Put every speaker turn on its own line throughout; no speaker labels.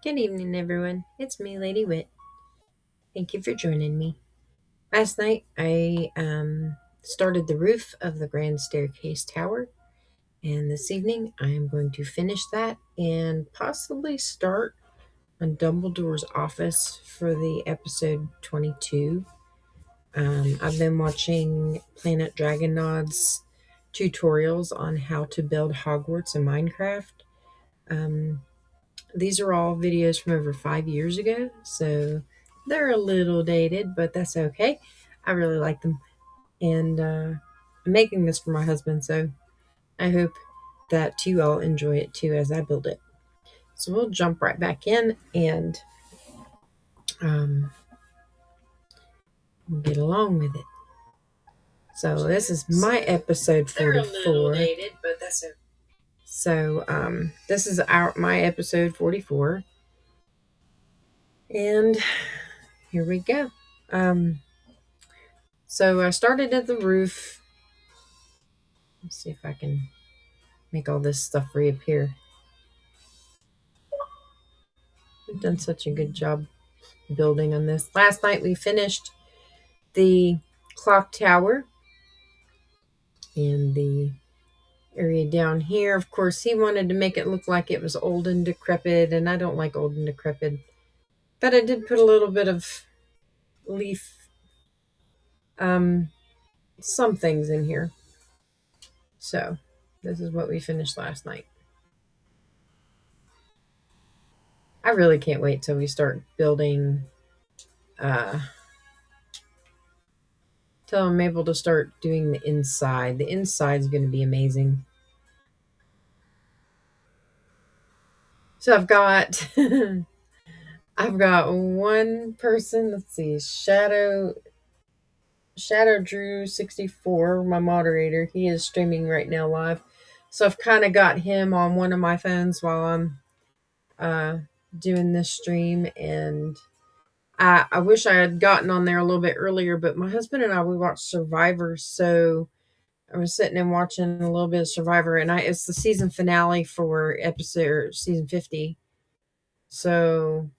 Good evening, everyone. It's me, Lady Wit. Thank you for joining me. Last night, I started the roof of the grand staircase tower, and this evening, I am going to finish that and possibly start on Dumbledore's office for the episode 22. I've been watching Planet Dragonod's tutorials on how to build Hogwarts in Minecraft. Um, These are all videos from over 5 years ago, so they're a little dated, but that's okay. I really like them. And I'm making this for my husband, so I hope that you all enjoy it too as I build it. So we'll jump right back in and um, we'll get along with it. So this is my episode 44. Dated, but that's okay. So this is my episode 44. And here we go. So I started at the roof. Let's see if I can make all this stuff reappear. We've done such a good job building on this. Last night we finished the clock tower and the area down here. Of course, he wanted to make it look like it was old and decrepit, and I don't like old and decrepit. But I did put a little bit of leaf, some things in here. So this is what we finished last night. I really can't wait till we start building till I'm able to start doing the inside. The inside is going to be amazing. So I've got one person. Let's see, Shadow Drew 64, my moderator. He is streaming right now live. So I've kind of got him on one of my phones while I'm doing this stream, and I wish I had gotten on there a little bit earlier, but my husband and we watched Survivor, so I was sitting and watching a little bit of Survivor, and it's the season finale for season 50. So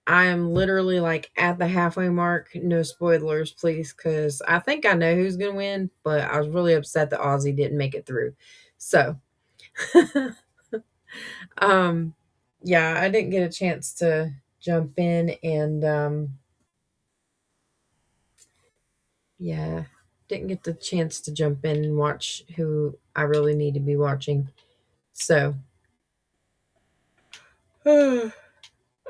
I am literally like at the halfway mark. No spoilers, please, because I think I know who's gonna win, but I was really upset that Ozzy didn't make it through. So, um, yeah, I didn't get a chance to jump in and yeah, didn't get the chance to jump in and watch who I really need to be watching. So. I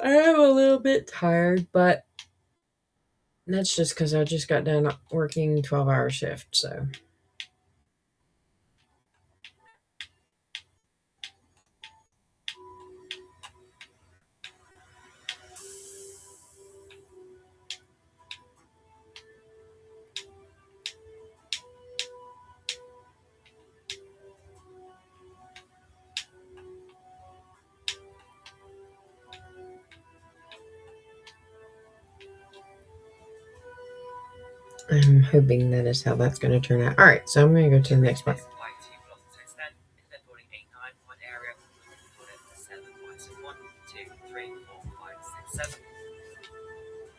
am a little bit tired, but that's just because I just got done working 12-hour shift. So I'm hoping that is how that's going to turn out. All right, so I'm going to go to the next one.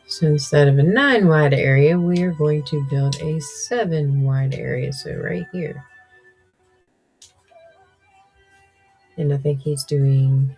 So instead of a 9 wide area, we are going to build a 7 wide area. So right here. And I think he's doing.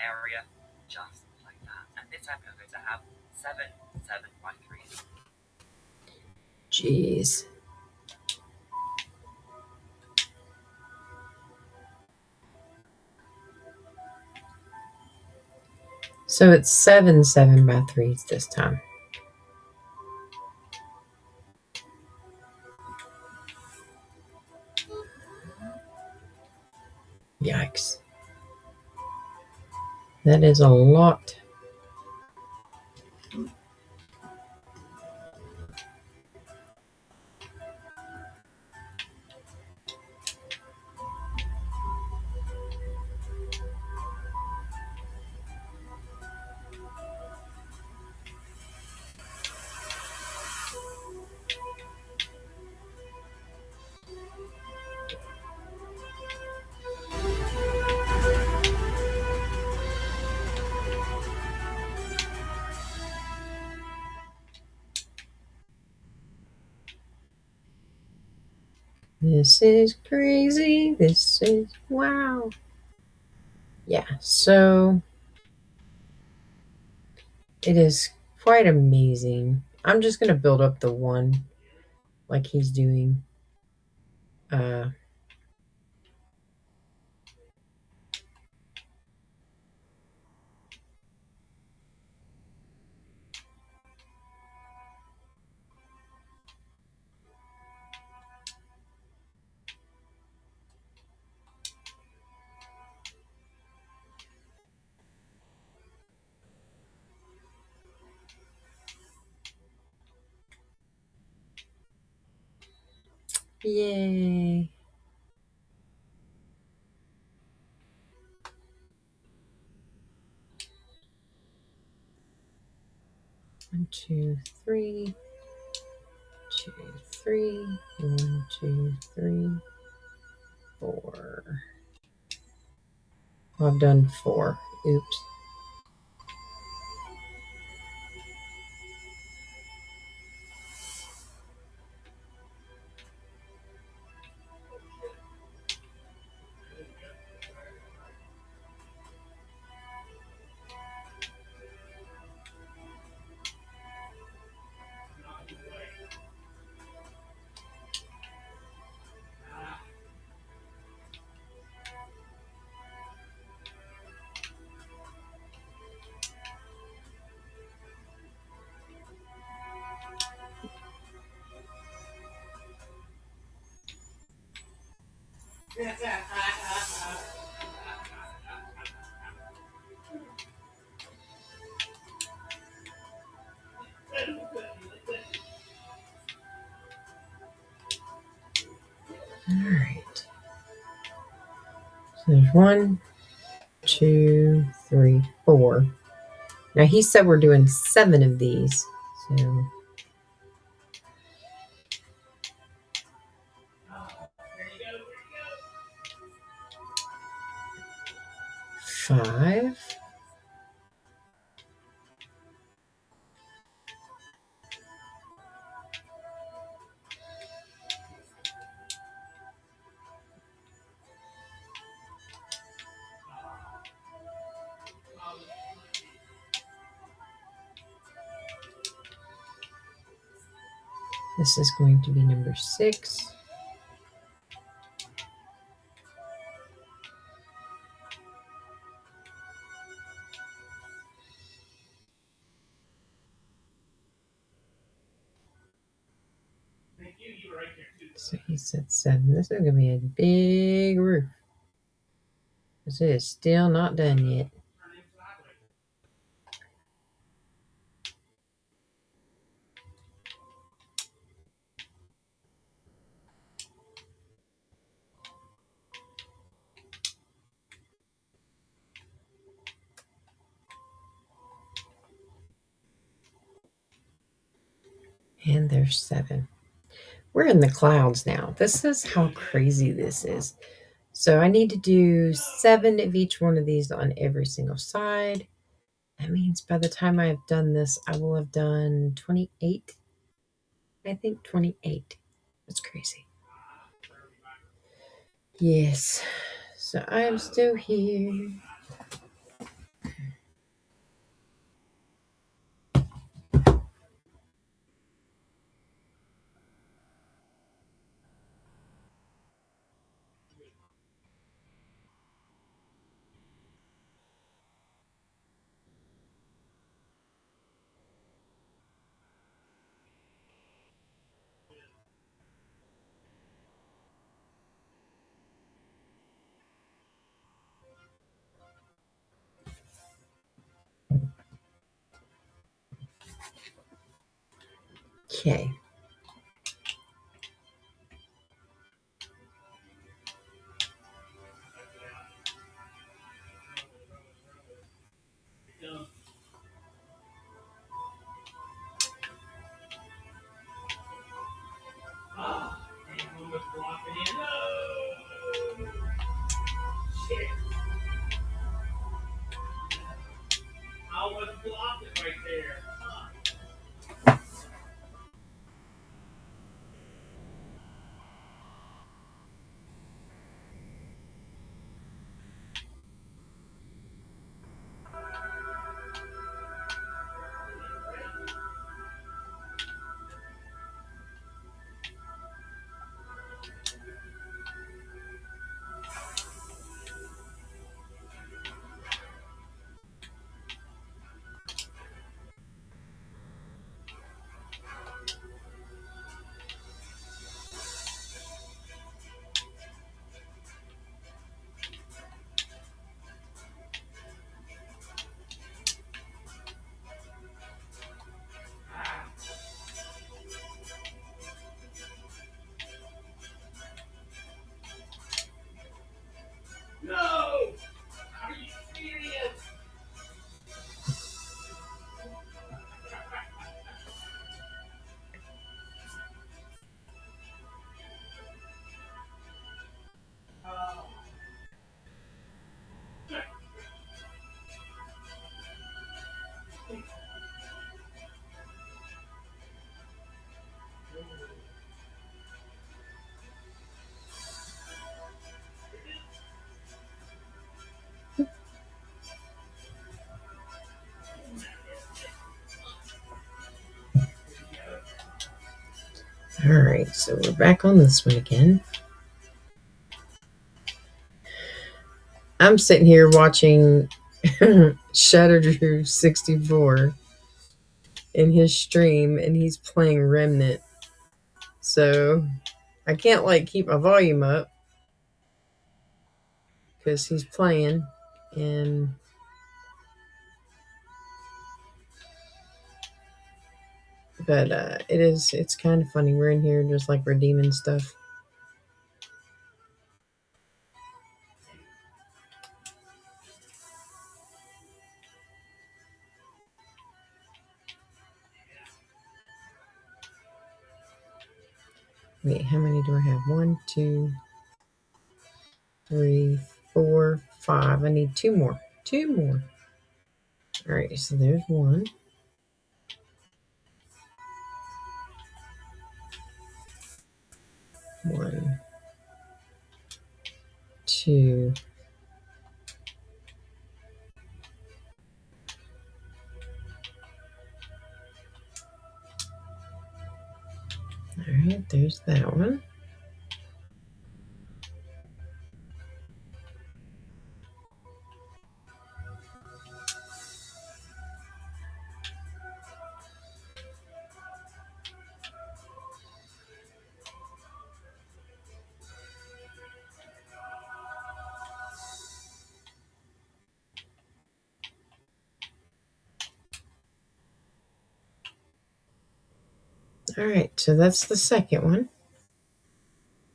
Area just like that. And this time we're going to have 7 by 3.
Jeez. So it's 7 by 3s this time. Yikes. That is a lot. This is crazy. This is wow. Yeah, so it is quite amazing. I'm just going to build up the one like he's doing. Uh, yay. 1, 2, 3. 2, 3. 1, 2, 3, 4. Well, I've done 4. Oops. All right. So there's 1, 2, 3, 4. Now he said we're doing 7 of these. So 5. This is going to be number 6. So he said 7. This is going to be a big roof. This is still not done yet. And there's 7. We're in the clouds now. This is how crazy this is. So I need to do 7 of each one of these on every single side. That means by the time I've done this, I will have done 28. I think 28. That's crazy. Yes. So I am still here. Okay. right, so we're back on this one again. I'm sitting here watching Shadow 64 in his stream, and he's playing Remnant. So I can't like keep my volume up because he's playing, and but it's kind of funny. We're in here just like redeeming stuff. Wait, how many do I have? 1, 2, 3, 4, 5. I need two more. Two more. All right, so there's one. One, two. All right, there's that one. All right, so that's the second one.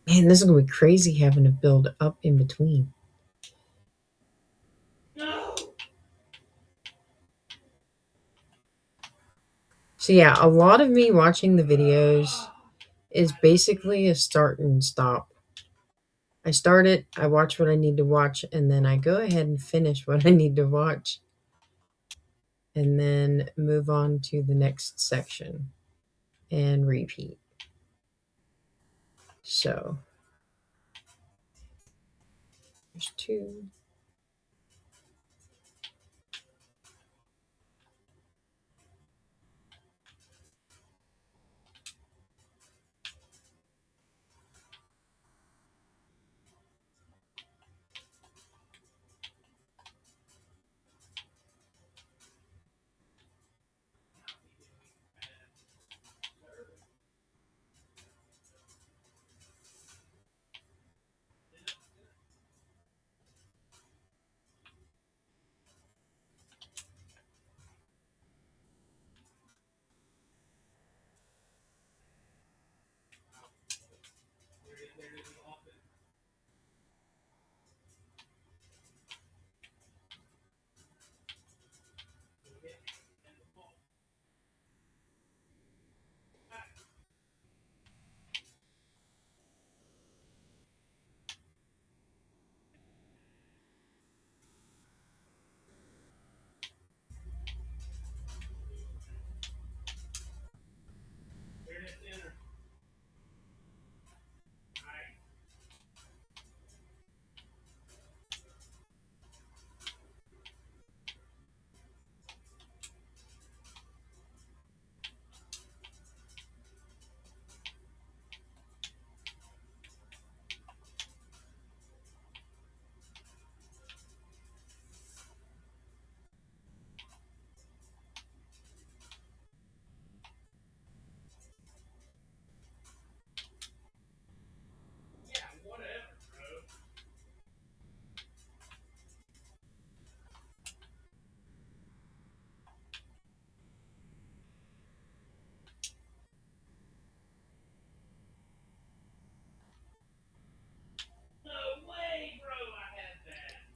Man, this is going to be crazy having to build up in between. So yeah, a lot of me watching the videos is basically a start and stop. I start it, I watch what I need to watch, and then I go ahead and finish what I need to watch, and then move on to the next section and repeat. So there's two.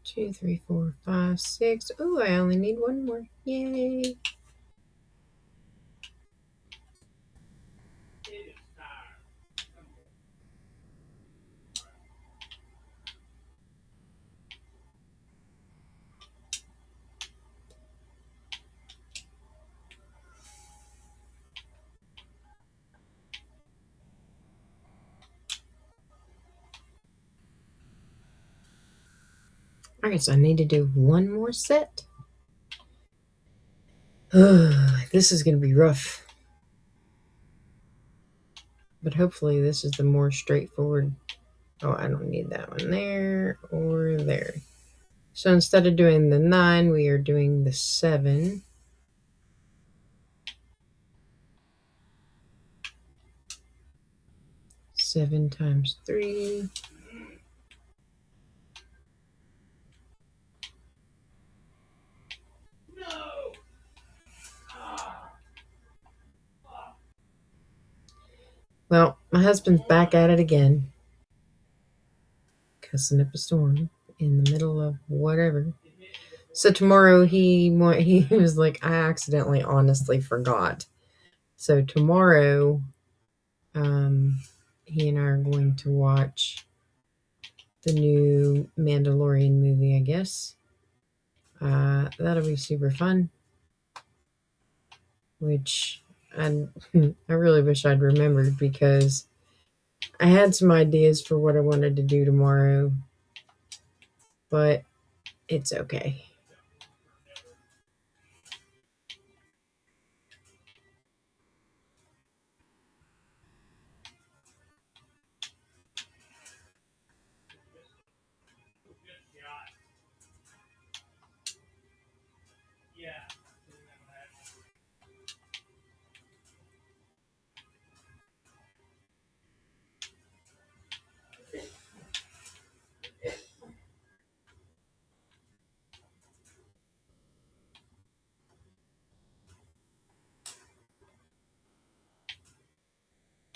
Two, three, four, five, six. Oh, I only need one more. Yay. All right, so I need to do one more set. This is going to be rough. But hopefully this is the more straightforward. Oh, I don't need that one there or there. So instead of doing the 9, we are doing the 7. 7 times 3. Well, my husband's back at it again, cussing up a storm in the middle of whatever. So tomorrow he was like, I accidentally, honestly forgot. So tomorrow, he and I are going to watch the new Mandalorian movie, I guess. That'll be super fun. Which I I really wish I'd remembered because I had some ideas for what I wanted to do tomorrow, but it's okay.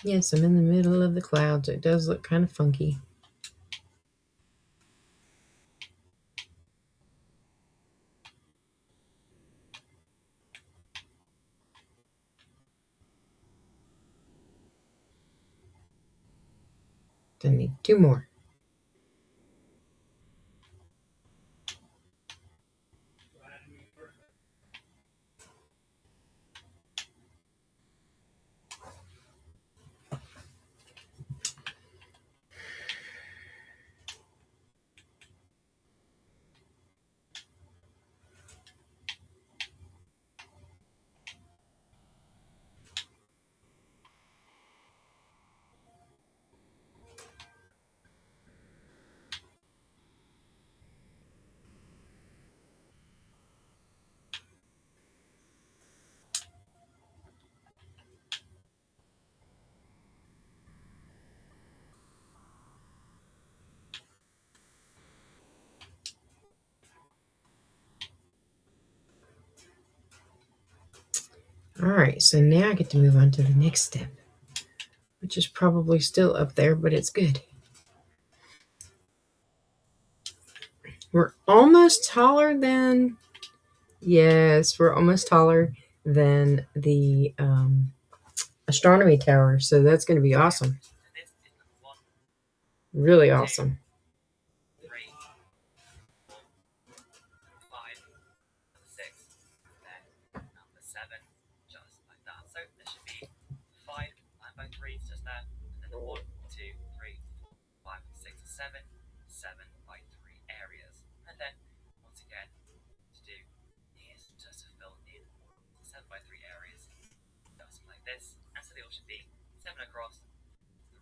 Yes, I'm in the middle of the clouds. It does look kind of funky. I need 2 more. All right, so now I get to move on to the next step, which is probably still up there, but it's good. We're almost taller than, yes, we're almost taller than the astronomy tower, so that's going to be awesome.
So this is number 1,
Really
2,
awesome.
3, 4, 5, number 6, then number 7, just like that. So there should be 5 line by 3s just there, and then the 1, 2, 3, 4, 5, 6, 7, 7 by 3 areas. And then once again, to do is just to fill in 7 by 3 areas, just like this. And so they all should be 7 across,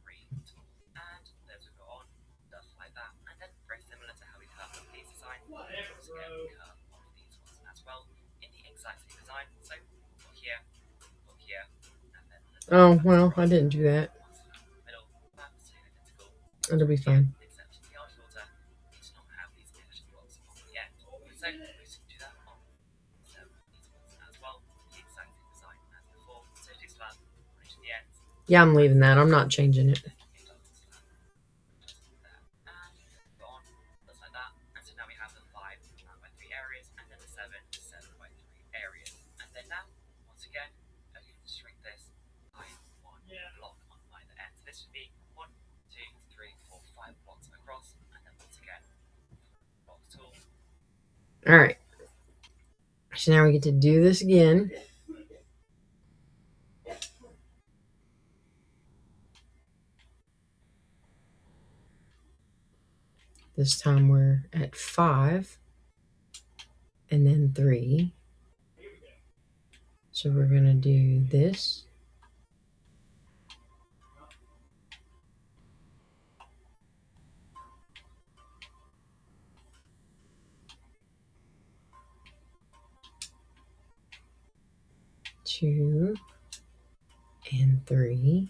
3 tall. And those will go on, just like that. And then very similar to how we curve on these design, once again curve on these ones as well in the exact same design. So go here, and then
Oh, well, I didn't do that.
middle, that's identical.
It'll be fine.
Except the art filter does not have these extra blocks on the end. So we can do that on these ones as well. The exact same design as before. Safety slab, reach the ends.
Yeah, I'm leaving that. I'm not changing it.
Go on, just like that. And so now we have the 5 by 3 areas, and then the 7 by 3 areas. And then now, once again, I can shrink this by 1 block on either end. So this would be 1, 2, 3, 4, 5 blocks across, and then once again, block tool.
All right. So now we get to do this again. This time we're at 5 and then 3. So we're going to do this. 2, and 3.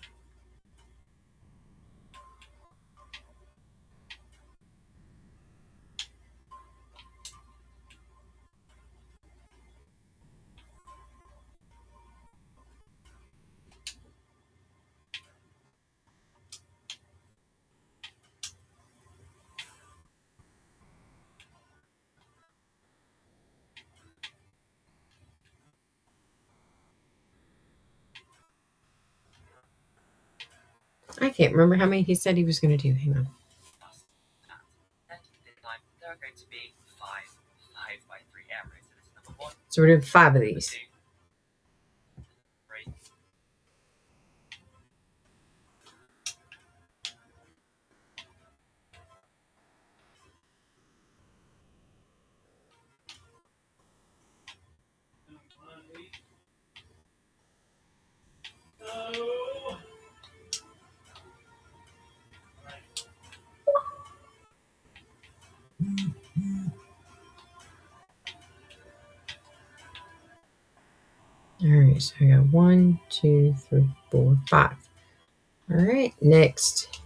I can't remember how many he said he was going to do. Hang on.
And this time there are going to be 5 by 3 areas. So this is number 1,
So we're doing 5 of
number
these.
2, 3.
All right, so I got 1, 2, 3, 4, 5. All right, next.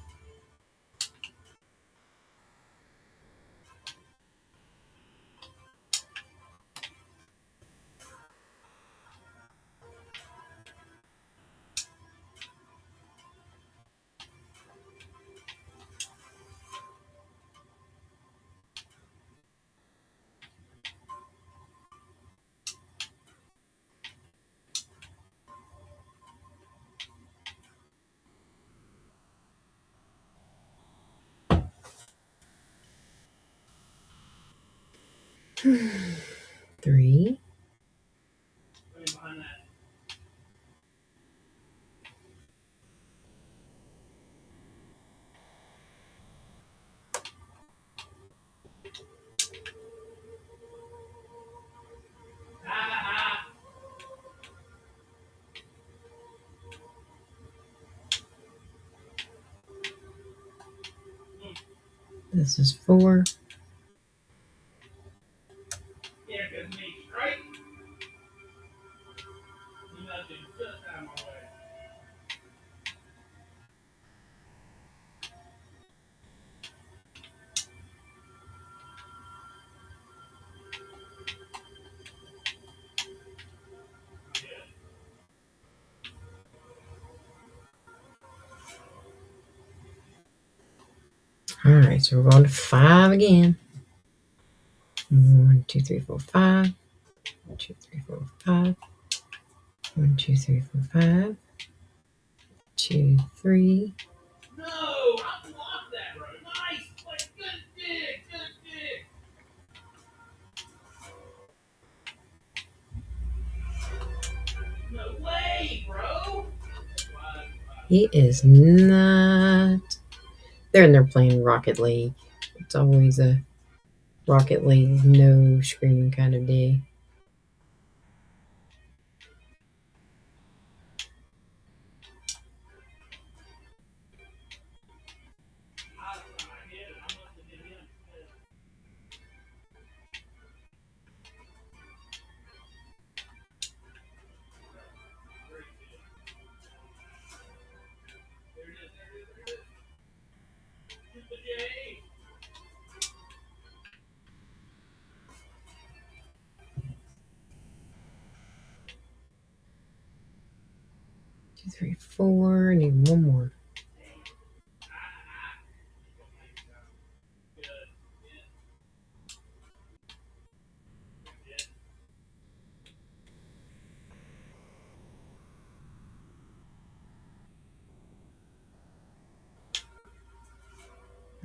Three. This is 4. All right, so we're going to 5 again. 1, 2, 3, 4, 5. 1, 2, 3, 4, 5. 1, 2, 3, 4, 5. 2, 3.
No, I blocked that, bro. Nice. Like, good dig. Good dig. No way, bro.
He is not. They're in there playing Rocket League. It's always a Rocket League no screaming kind of day. Two, three, 4. I need one more.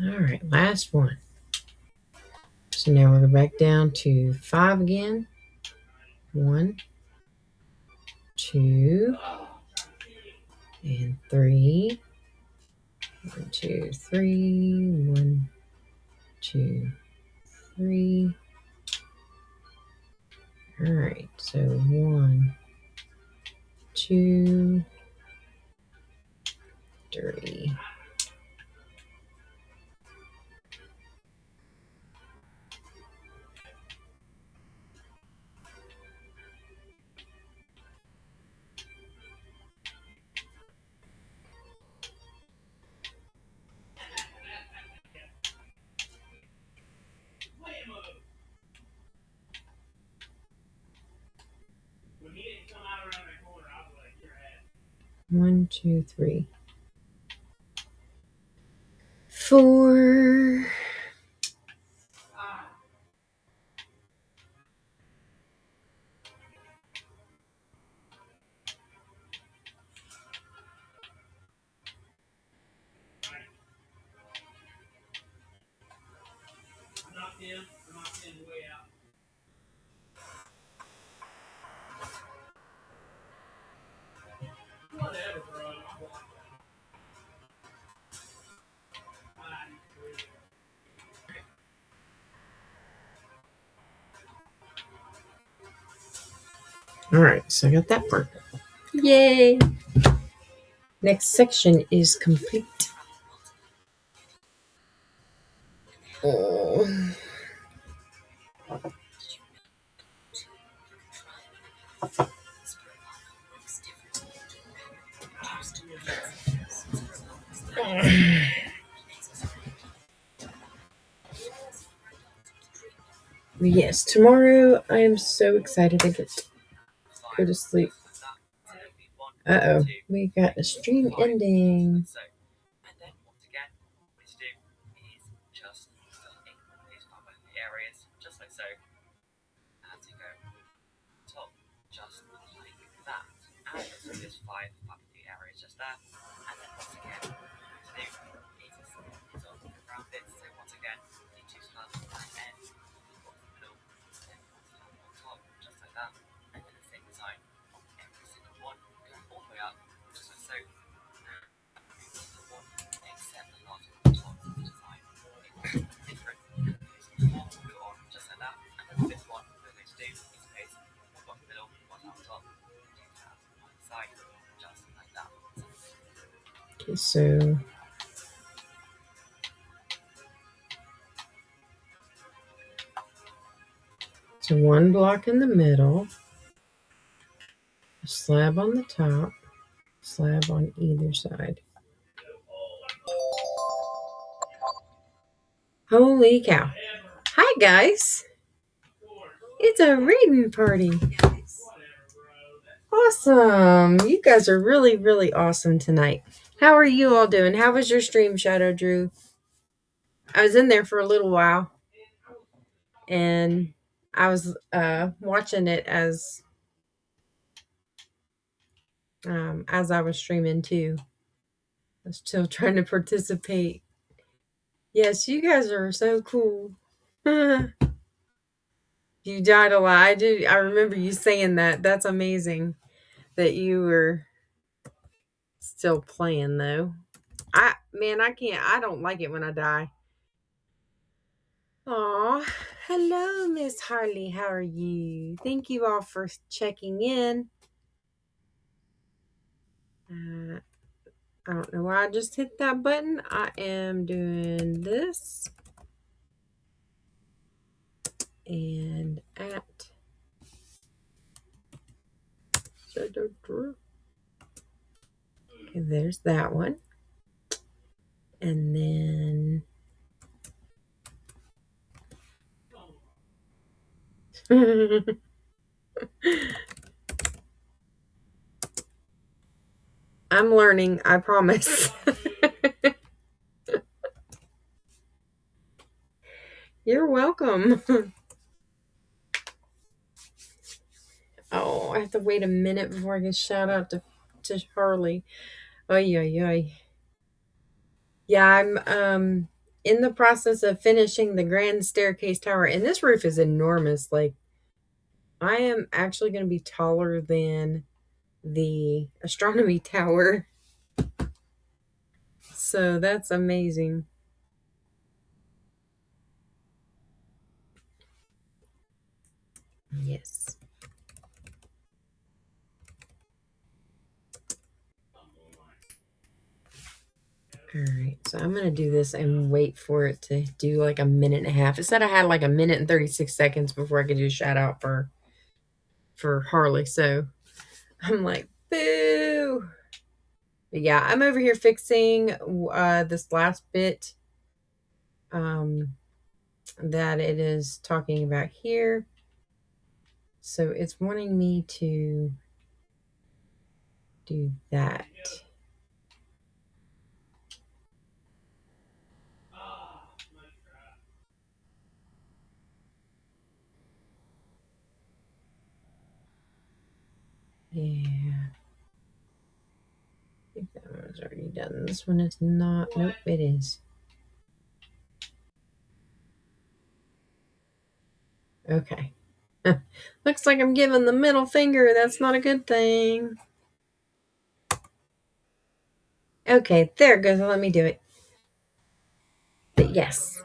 All right, last one. So now we're back down to 5 again. 1, 2, and 3. 1, 2, 3. 1, 2, 3. All right, so 1, 2, 3. 1, 2, 3, 4. All right, so I got that part. Yay! Next section is complete. Oh. Yes, tomorrow I am so excited to get to go to sleep. Uh-oh, we got a stream ending.
So, and then once again, what we do is just fill in these other areas, just like so, and to go top, just like that. And so there's five funky areas just there. And then once again, what we do is on around it. So once again, you choose half and end, middle, then on top, just like that. And then the same design on every single one, going all the way up, just like so. One, except the last one on top of the design. It will be different. One will go on just like that. And then this one, we're going to do is paste one in the middle, one on top, do that on the side, just like that.
Okay, so one block in the middle, a slab on the top, slab on either side. Holy cow. Hi, guys. It's a reading party. Awesome. You guys are really, really awesome tonight. How are you all doing? How was your stream, Shadow Drew? I was in there for a little while, and I was watching it as I was streaming too. I was still trying to participate. Yes, you guys are so cool. You died a lot. I remember you saying that. That's amazing that you were still playing though. I can't. I don't like it when I die. Aw, hello, Miss Harley. How are you? Thank you all for checking in. I don't know why I just hit that button. I am doing this and at. Okay, there's that one. And then I'm learning, I promise. You're welcome. Oh, I have to wait a minute before I get shout out to Harley. Oy, oy, oy. Yeah, I'm in the process of finishing the grand staircase tower, and this roof is enormous. Like, I am actually going to be taller than the astronomy tower. So that's amazing. Yes. All right, so I'm going to do this and wait for it to do like a minute and a half. It said I had like a minute and 36 seconds before I could do a shout out for Harley. So I'm like, boo. But yeah, I'm over here fixing this last bit that it is talking about here. So it's wanting me to do that. Yeah. I think that one was already done. This one is not. Nope, it is. Okay. Looks like I'm giving the middle finger. That's not a good thing. Okay, there it goes. Let me do it. But yes.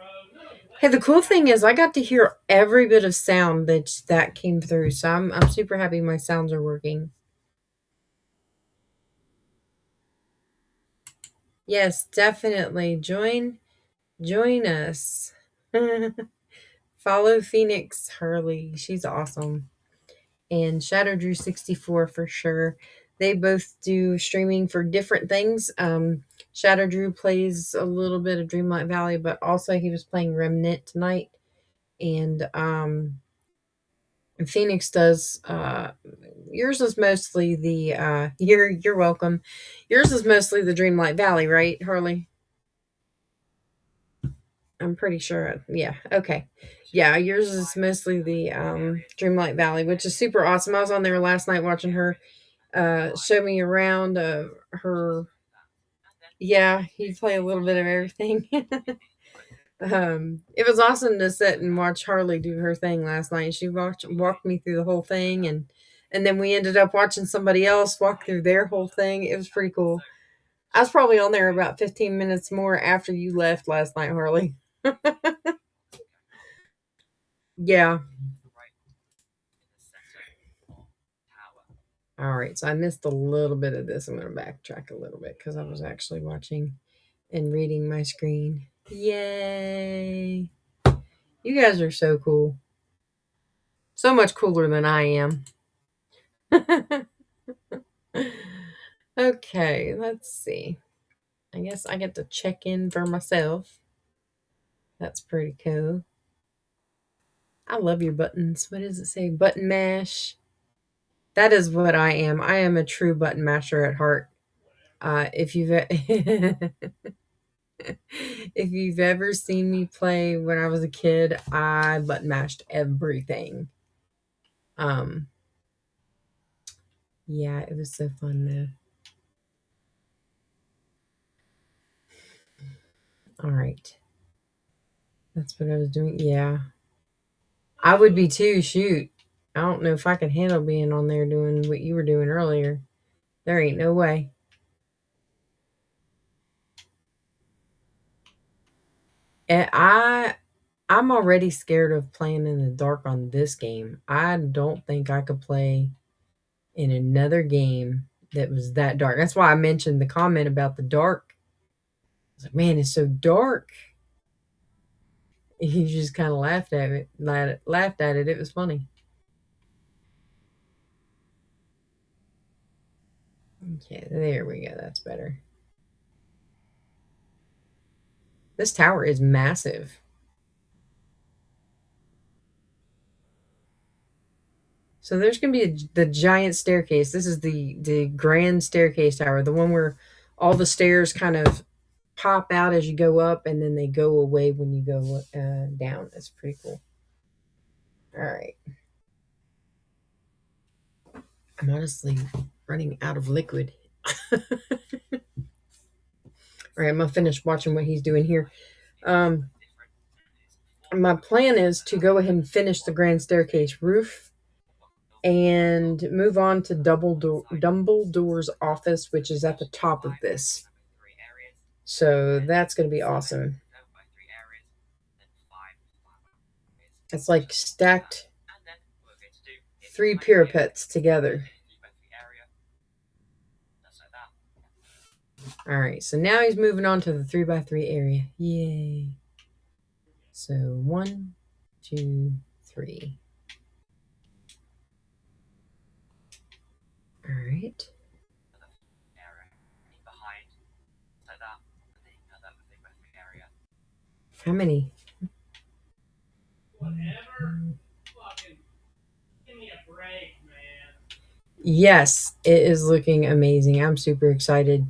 Hey, the cool thing is I got to hear every bit of sound that came through. So I'm super happy my sounds are working. Yes, definitely. Join us. Follow Phoenix Hurley. She's awesome. And Shadow Drew 64 for sure. They both do streaming for different things. Shadow Drew plays a little bit of Dreamlight Valley, but also he was playing Remnant tonight. And Phoenix does yours is mostly the you're welcome. Yours is mostly the Dreamlight Valley, right, Harley? I'm pretty sure. Yeah. Okay. Yeah, yours is mostly the Dreamlight Valley, which is super awesome. I was on there last night watching her show me around her. Yeah, he play a little bit of everything. It was awesome to sit and watch Harley do her thing last night. She walked me through the whole thing, and then we ended up watching somebody else walk through their whole thing. It was pretty cool. I was probably on there about 15 minutes more after you left last night, Harley. Yeah. All right, so I missed a little bit of this. I'm going to backtrack a little bit because I was actually watching and reading my screen. Yay! You guys are so cool. So much cooler than I am. Okay, let's see. I guess I get to check in for myself. That's pretty cool. I love your buttons. What does it say? Button mash. That is what I am. I am a true button masher at heart. If you've if you've ever seen me play when I was a kid, I button mashed everything. Um, yeah, it was so fun though. All right, that's what I was doing. Yeah, I would be too. Shoot, I don't know if I could handle being on there doing what you were doing earlier. There ain't no way. And I'm already scared of playing in the dark on this game. I don't think I could play in another game that was that dark. That's why I mentioned the comment about the dark. I was like, man, it's so dark. You just kind of laughed at it. Laughed at it. It was funny. Okay, there we go. That's better. This tower is massive. So there's going to be the giant staircase. This is the grand staircase tower, the one where all the stairs kind of pop out as you go up, and then they go away when you go down. That's pretty cool. All right, I'm honestly running out of liquid. All right, I'm gonna finish watching what he's doing here. Um, my plan is to go ahead and finish the grand staircase roof and move on to Dumbledore's office, which is at the top of this. So that's going to be awesome. It's like stacked three parapets together. All right, so now he's moving on to the 3x3 area. Yay. So 1, 2, 3. All right. How many?
Whatever. Fucking give me a break, man.
Yes, it is looking amazing. I'm super excited.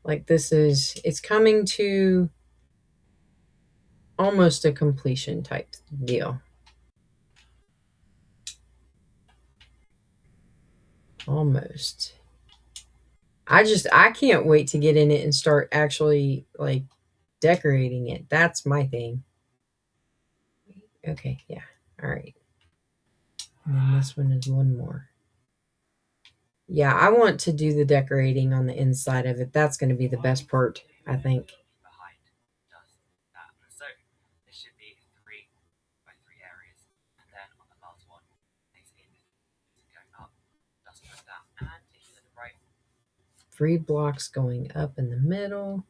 Like it's coming to almost a completion type deal. Almost. I can't wait to get in it and start actually like decorating it. That's my thing. Okay, yeah. All right. And then this one is one more. Yeah, I want to do the decorating on the inside of it. That's going to be the best part, I think.
behind does that. So there should be three by three areas, and then on the last one, next in going up, just like that. And if you look at the right,
3 blocks going up in the middle.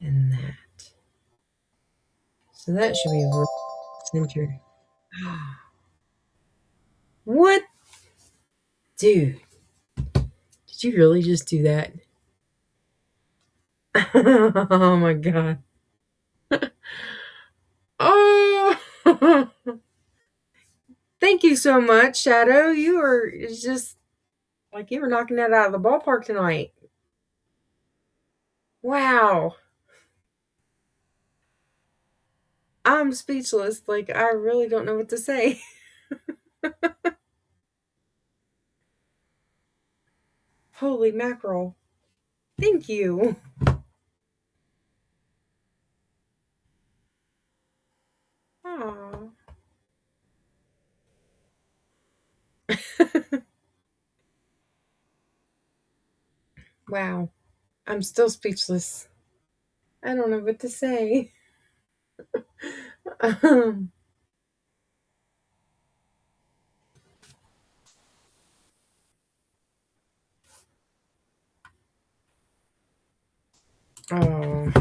And that. So that should be right center. What? Dude, did you really just do that? Oh my god. Oh, thank you so much, Shadow. You are it's just like you were knocking that out of the ballpark tonight. Wow. I'm speechless. Like, I really don't know what to say. Holy mackerel. Thank you. Aw. Wow. I'm still speechless. I don't know what to say. Um, oh.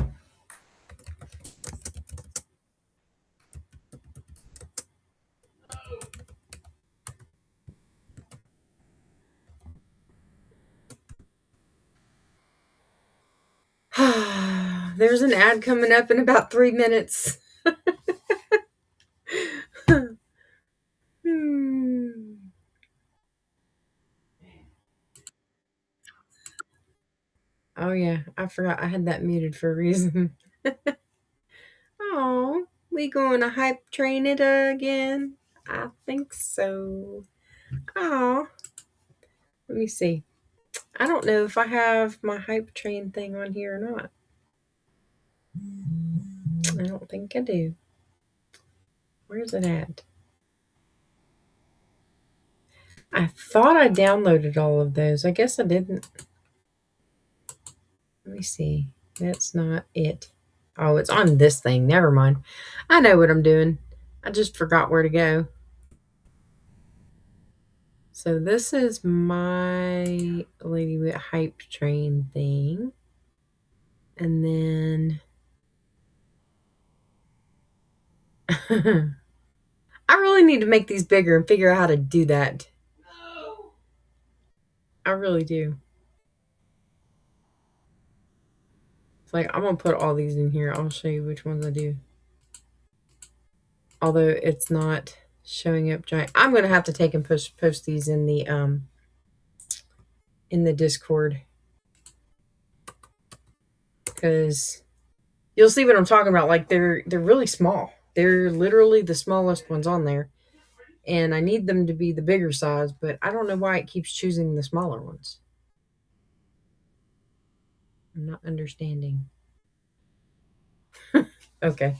There's an ad coming up in about 3 minutes. Hmm. Oh, yeah. I forgot I had that muted for a reason. Oh, we going to hype train it again? I think so. Oh, let me see. I don't know if I have my hype train thing on here or not. I don't think I do. Where's it at? I thought I downloaded all of those. I guess I didn't. Let me see. That's not it. Oh, it's on this thing. Never mind. I know what I'm doing. I just forgot where to go. So this is my Lady with Hype Train thing. And then I really need to make these bigger and figure out how to do that. I really do. It's like I'm gonna put all these in here. I'll show you which ones I do. Although it's not showing up giant. I'm gonna have to take and post these in the Discord because you'll see what I'm talking about. Like they're really small. They're literally the smallest ones on there. And I need them to be the bigger size, but I don't know why it keeps choosing the smaller ones. I'm not understanding. Okay.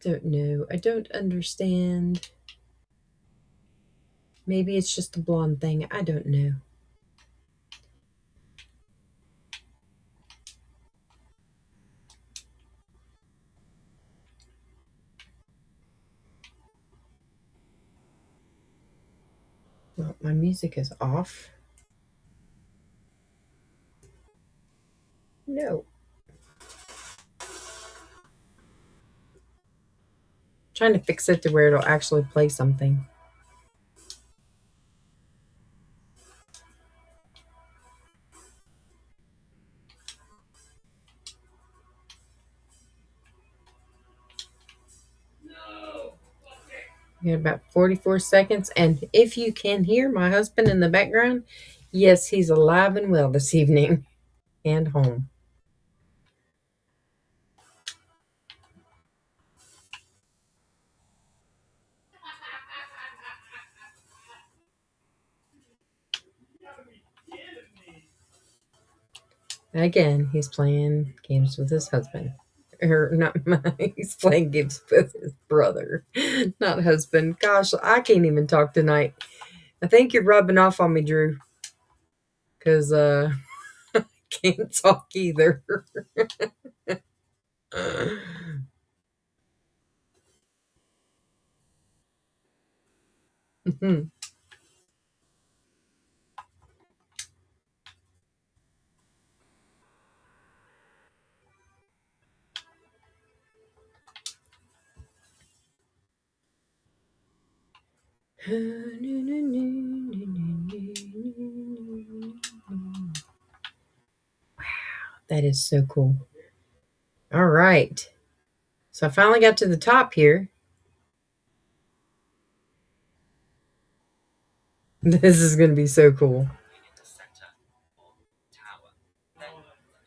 Don't know. I don't understand. Maybe it's just a blonde thing. I don't know. Well, my music is off. No. Trying to fix it to where it'll actually play something. We got about 44 seconds. And if you can hear my husband in the background, yes, he's alive and well this evening and home. Again, he's playing games with his husband. Or not, he's playing games with his brother, not husband. Gosh, I can't even talk tonight. I think you're rubbing off on me, Drew, because I can't talk either. That is so cool. All right. So I finally got to the top here. This is going to be so cool.
in the center of the tower. Then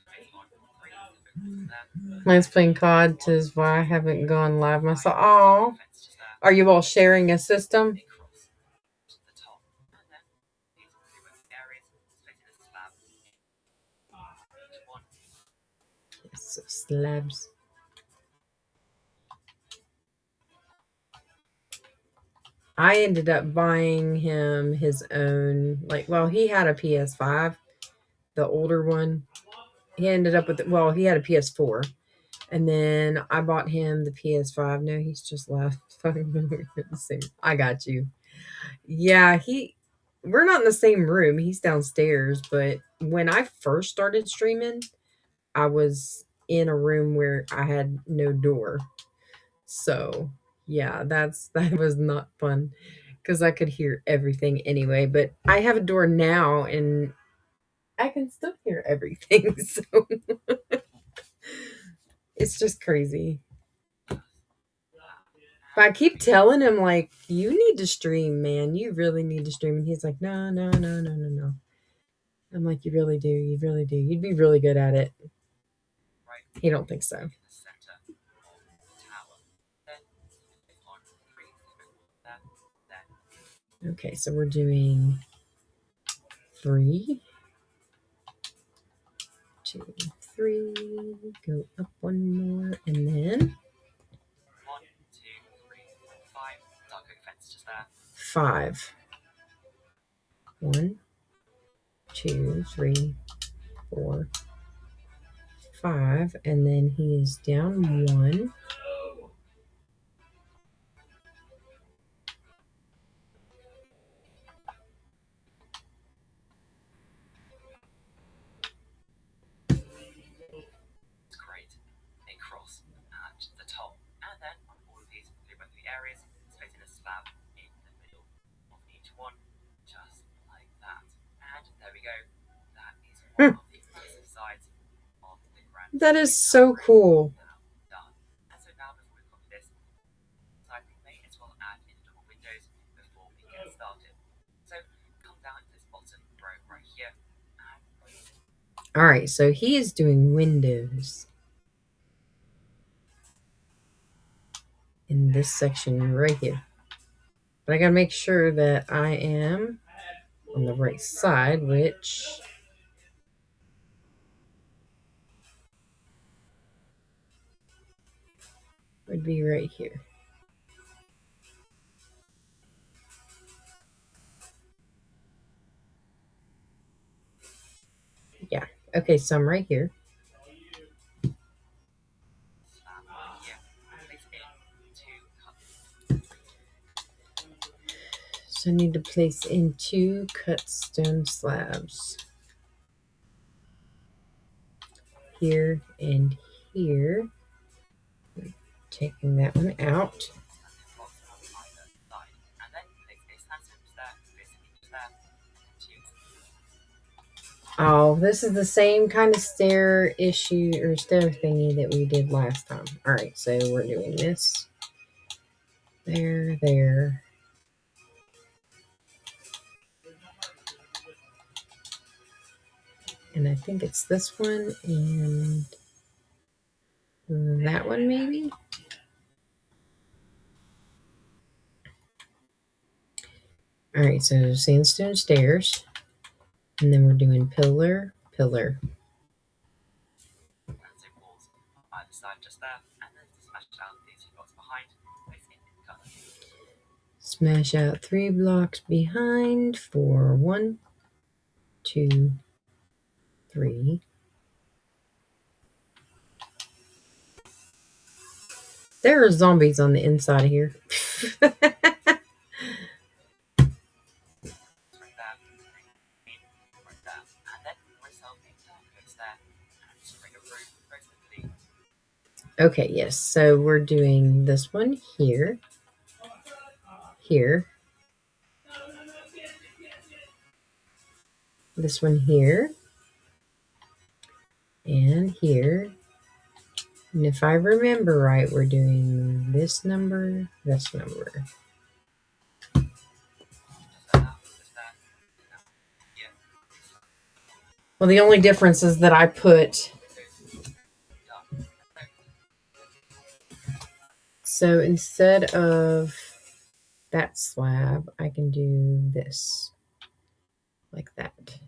place on 3 there.
Mine's playing COD, is why I haven't gone live myself. Oh,
Fence just there.
are you all sharing a system?
Across to the top. And then these 3 areas split in a slab. Each one.
So slabs. I ended up buying him his own, like, well, he had a PS5, the older one. He ended up with, well, he had a PS4. And then I bought him the PS5. No, he's just left. I got you. Yeah, we're not in the same room. He's downstairs, but when I first started streaming, I was in a room where I had no door. So, yeah, that was not fun because I could hear everything anyway, but I have a door now and I can still hear everything. So, it's just crazy. But I keep telling him, like, you need to stream, man. You really need to stream. And he's like, no, no, no, no, no, no. I'm like, you really do. You really do. You'd be really good at it.
Right
He don't think so.
in the center of the tower. Then place on 3 there.
Okay, so we're doing 3, 2, 3. Go up one more, and then
1, 2, 3, 5. Dark oak fence just there.
5. 1, 2, 3, 4, 5, and then he is down 1.
It's great. A cross at the top. And then on all of these 3 areas, split in a slab in the middle of each one. Just like that. And there we go. That is one of the massive sides of the grand.
That is so cool.
Now done. And so now before we copy this, I may as well add in double windows before we get started. So come down to this bottom row right here and
All right, so he is doing windows in this section right here. But I gotta make sure that I am on the right side, which would be right here. Yeah. Okay, so I'm right here.
slab right here. Place in 2 cups.
So I need to place in 2 cut stone slabs. Here and here. Taking that one out. Oh, this is the same kind of stair issue or stair thingy that we did last time. All right, so we're doing this. There, there. And I think it's this one and that one maybe? Alright, so sandstone stairs. And then we're doing pillar, pillar.
And so walls on either side just there, and then smash out these two blocks behind, place it in colour.
Smash out 3 blocks behind for 1, 2, 3. There are zombies on the inside of here.
Right there, right there, and then myself a dark coast there, and spring a roof very simply.
Okay, yes. So we're doing this one here, here, this one here, and here. And if I remember right, we're doing this number, this number. Well, the only difference is that I put, so instead of that slab, I can do this, like that.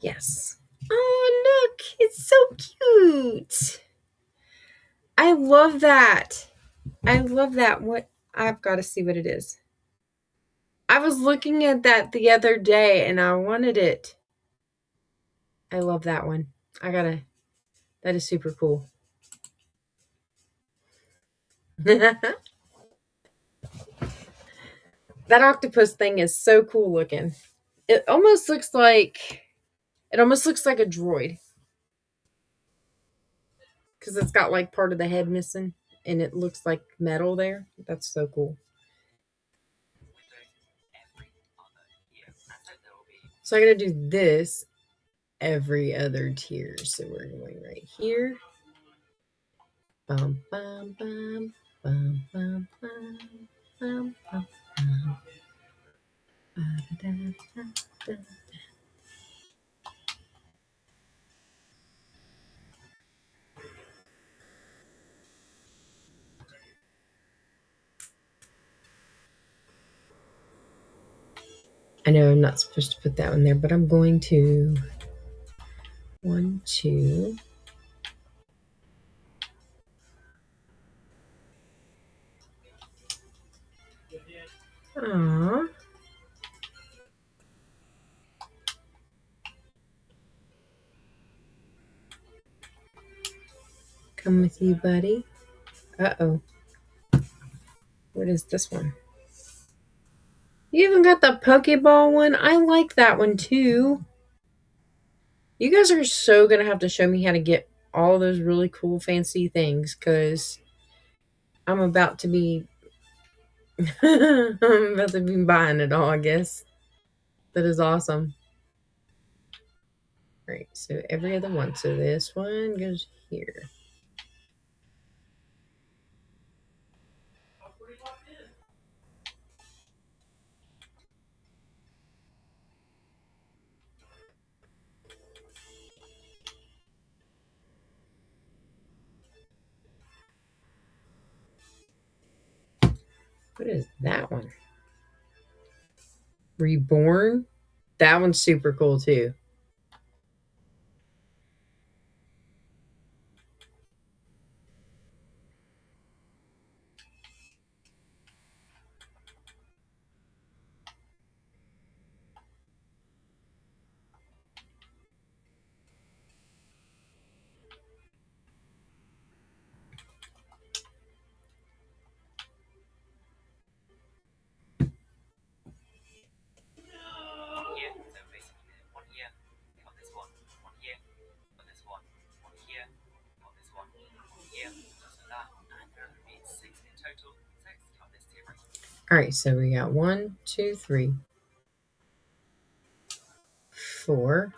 Yes. Oh, look, it's so cute. I love that. I love that. What? I've got to see what it is. I was looking at that the other day and I wanted it. I love that one. That is super cool. That octopus thing is so cool looking. It almost looks like a droid because it's got like part of the head missing and it looks like metal there. That's so cool. So I gotta do this every other tier. So we're going right here. Bum, bum, bum, bum, bum, bum, bum, bum, bum. Ba-da-da-da-da. I know I'm not supposed to put that one there, but I'm going to. 1, 2. Aww. Come with you, buddy. Uh-oh. What is this one? You even got the Pokeball one? I like that one too. You guys are so going to have to show me how to get all those really cool fancy things because I'm about to be I'm about to be buying it all, I guess. That is awesome. Right, so every other one. So this one goes here. What is that one? Reborn? That one's super cool too.
Here, so basically one here, got this one here, got this one here, got this one here, just like that, and there will be 6 in total. So let's cut this tier right.
All right, so we got 1, 2, 3, 4.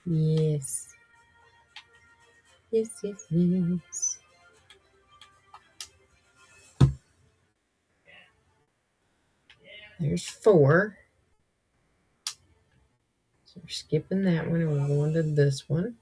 Yes. Yes, yes, yes. There's 4. So we're skipping that one and we're going to this one.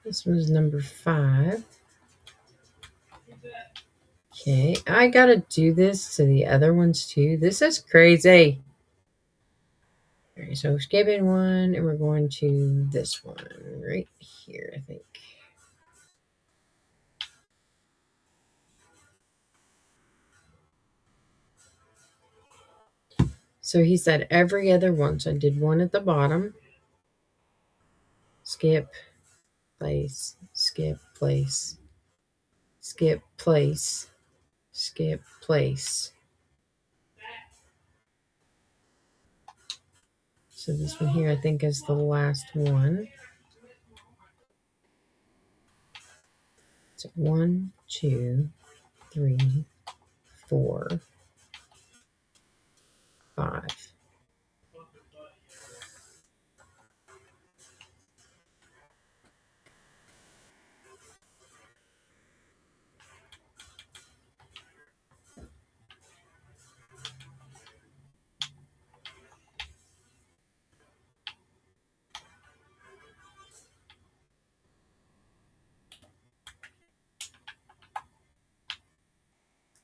This was number 5. Okay, I gotta do this to the other ones too. This is crazy. All right, so skipping one, and we're going to this one right here, I think. So he said every other one. So I did one at the bottom. Skip, place, skip, place, skip, place, skip, place. So this one here, I think, is the last one. So 1, 2, 3, 4, 5.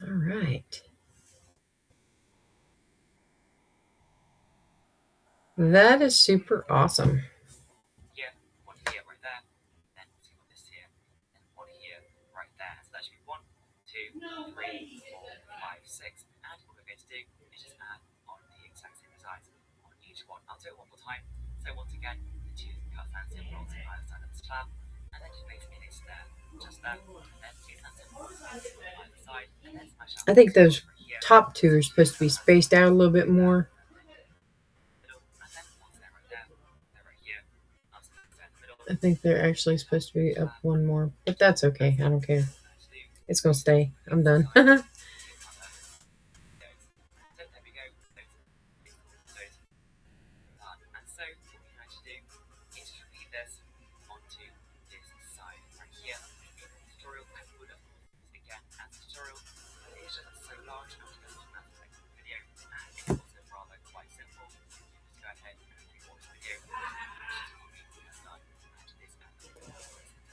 All right. That is super awesome.
Here, one here, right there. Then two on this here, and one here, right there. So that should be 1, 2, 3, 4, 5, 6. And what we're going to do is just add on the exact same size on each one. I'll do it one more time. So once again, the 2 cut and symbols on either side of the slab, and then just basically place there, just there, and then 2 cut symbols on either side, and then smash out.
I think those
right here.
top 2 are supposed to be spaced out a little bit more. I think they're actually supposed to be up one more, but that's okay. I don't care. It's going to stay. I'm done.
And so what we actually do is just repeat this onto this side right here. In the tutorial, I would have again as a tutorial, but it's just so large and I'm going to go to the video, and it's also rather quite simple. Just go ahead and watch the video.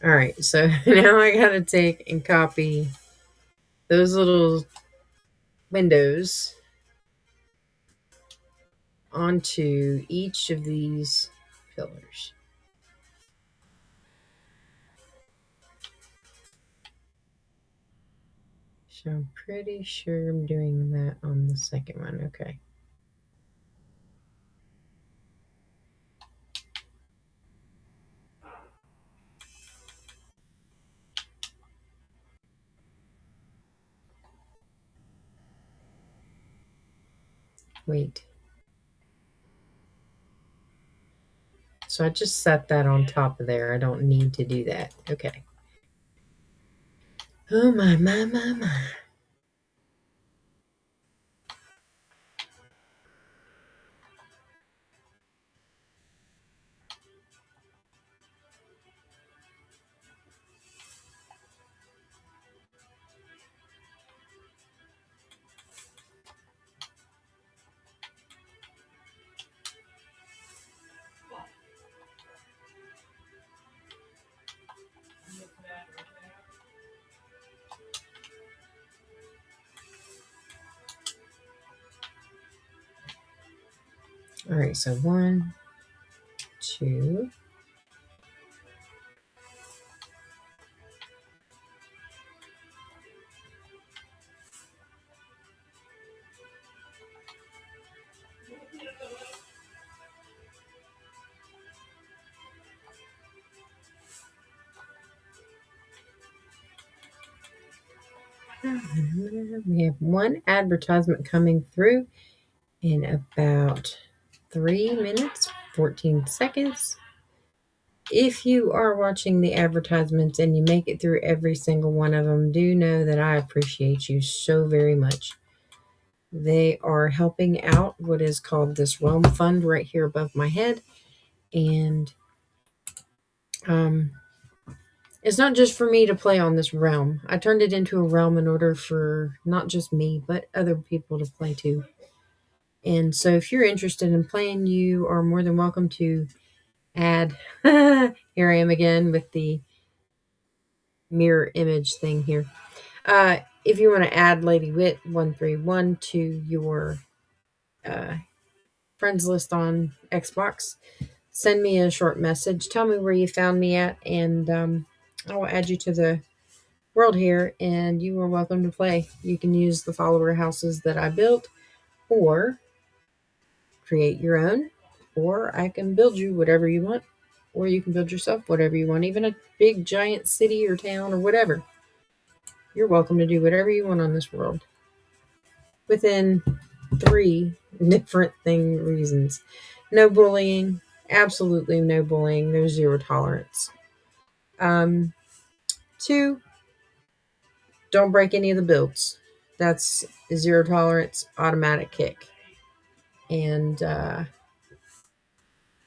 All right, so now I got to take and copy those little windows onto each of these pillars. So I'm pretty sure I'm doing that on the second one. Okay. Wait. So I just set that on top of there. I don't need to do that. Okay. Oh my, my, my, my. All right, so 1, 2. We have one advertisement coming through in about 3 minutes, 14 seconds. If you are watching the advertisements and you make it through every single one of them, do know that I appreciate you so very much. They are helping out what is called this Realm Fund right here above my head. And um, it's not just for me to play on this realm. I turned it into a realm in order for not just me, but other people to play too. And so if you're interested in playing, you are more than welcome to add. Here I am again with the mirror image thing here. If you want to add Lady Wit 131 to your uh, friends list on Xbox, send me a short message. Tell me where you found me at, and I will add you to the world here, and you are welcome to play. You can use the follower houses that I built, or create your own, or I can build you whatever you want, or you can build yourself whatever you want, even a big giant city or town or whatever. You're welcome to do whatever you want on this world within three different reasons. No bullying, absolutely no bullying. There's zero tolerance. Um, Two, don't break any of the builds. That's zero tolerance, automatic kick. And I'm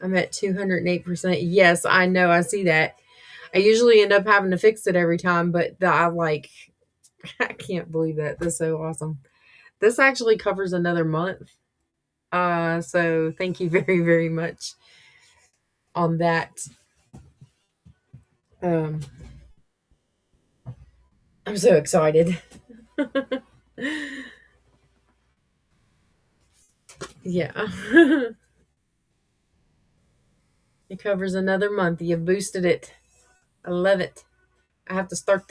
at 208%. Yes, I know. I see that. I usually end up having to fix it every time, but I like, I can't believe that. That's so awesome. This actually covers another month. So thank you very, very much on that. Um, I'm so excited. Yeah. It covers another month. You've boosted it. I love it. I have to start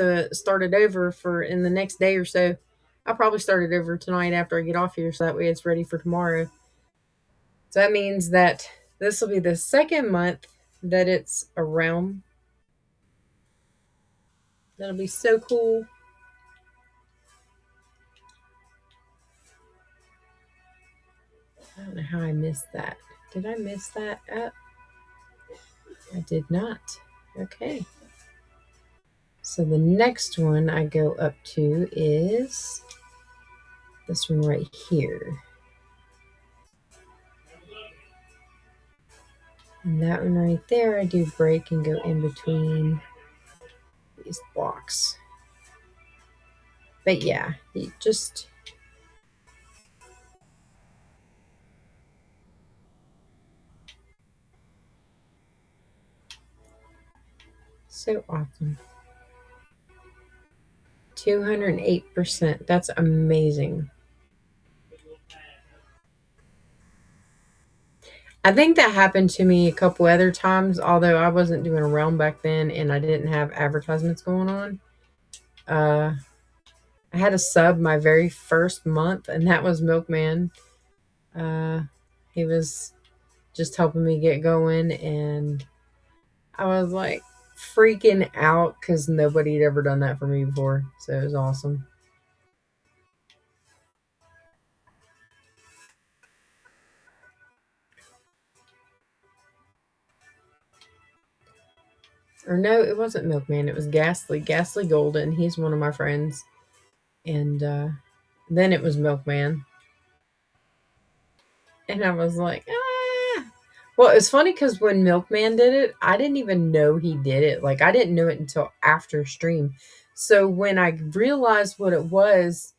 it over for in the next day or so. I'll probably start it over tonight after I get off here, so that way it's ready for tomorrow. So that means that this will be the second month that it's a realm. That'll be so cool. I don't know how I missed that. Did I miss that? I did not. Okay. So the next one I go up to is this one right here. And that one right there, I do break and go in between these blocks. But yeah, you just so awesome. 208%. That's amazing. I think that happened to me a couple other times, although I wasn't doing a realm back then and I didn't have advertisements going on. Uh, I had a sub my very first month, and that was Milkman. Uh, he was just helping me get going, and I was like freaking out because nobody had ever done that for me before. So it was awesome. Or no, it wasn't Milkman. It was Ghastly. Ghastly Golden. He's one of my friends. And then it was Milkman. And I was like, ah. Well, it's funny because when Milkman did it, I didn't even know he did it. Like, I didn't know it until after stream. So when I realized what it was,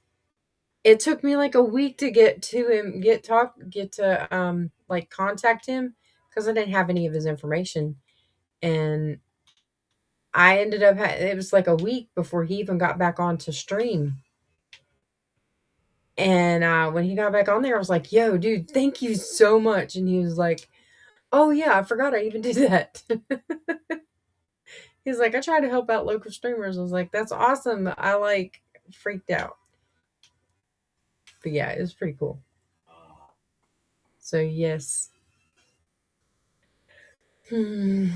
it took me like a week to get to him, get to like contact him because I didn't have any of his information. And I ended up, it was like a week before he even got back on to stream. And when he got back on there, I was like, yo, dude, thank you so much. And he was like, oh, yeah, I forgot I even did that. He's like, I try to help out local streamers. I was like, that's awesome. I like freaked out. But yeah, it was pretty cool. So, yes. Hmm.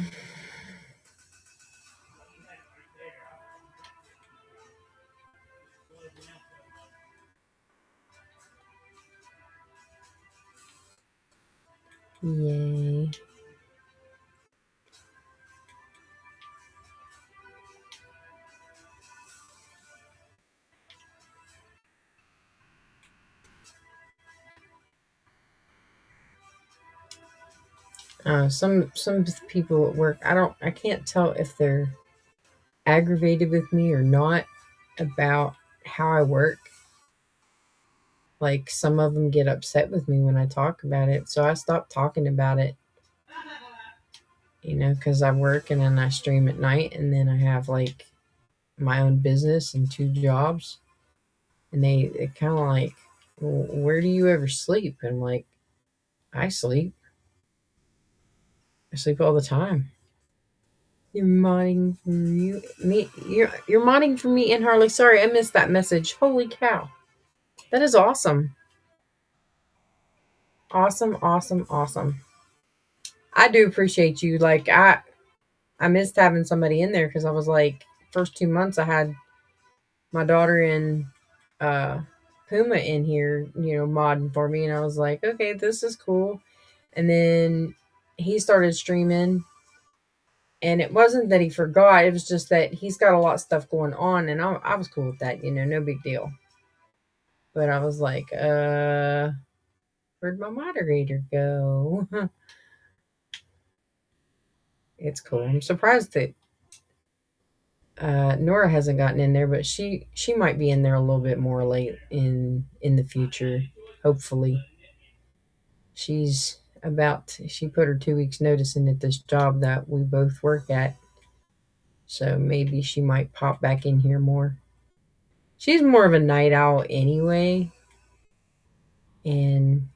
Yay. Some people at work, I can't tell if they're aggravated with me or not about how I work. Like some of them get upset with me when I talk about it, so I stopped talking about it. Because I work and then I stream at night, and then I have like my own business and two jobs, and they kind of like, "Well, where do you ever sleep?" And I'm like, I sleep. I sleep all the time. You're modding for you, me. You're modding for me and Harley. Sorry, I missed that message. Holy cow, that is awesome, awesome, awesome, awesome. I do appreciate you. Like I missed having somebody in there because I was like, first 2 months I had my daughter and uh Puma in here, modding for me, and I was like, okay, this is cool. And then he started streaming, and it wasn't that he forgot, it was just that he's got a lot of stuff going on, and I was cool with that, no big deal. But I was like, where'd my moderator go? It's cool. I'm surprised that Nora hasn't gotten in there, but she might be in there a little bit more late in the future. Hopefully, she put her 2 weeks notice in at this job that we both work at, so maybe she might pop back in here more. She's more of a night owl anyway, and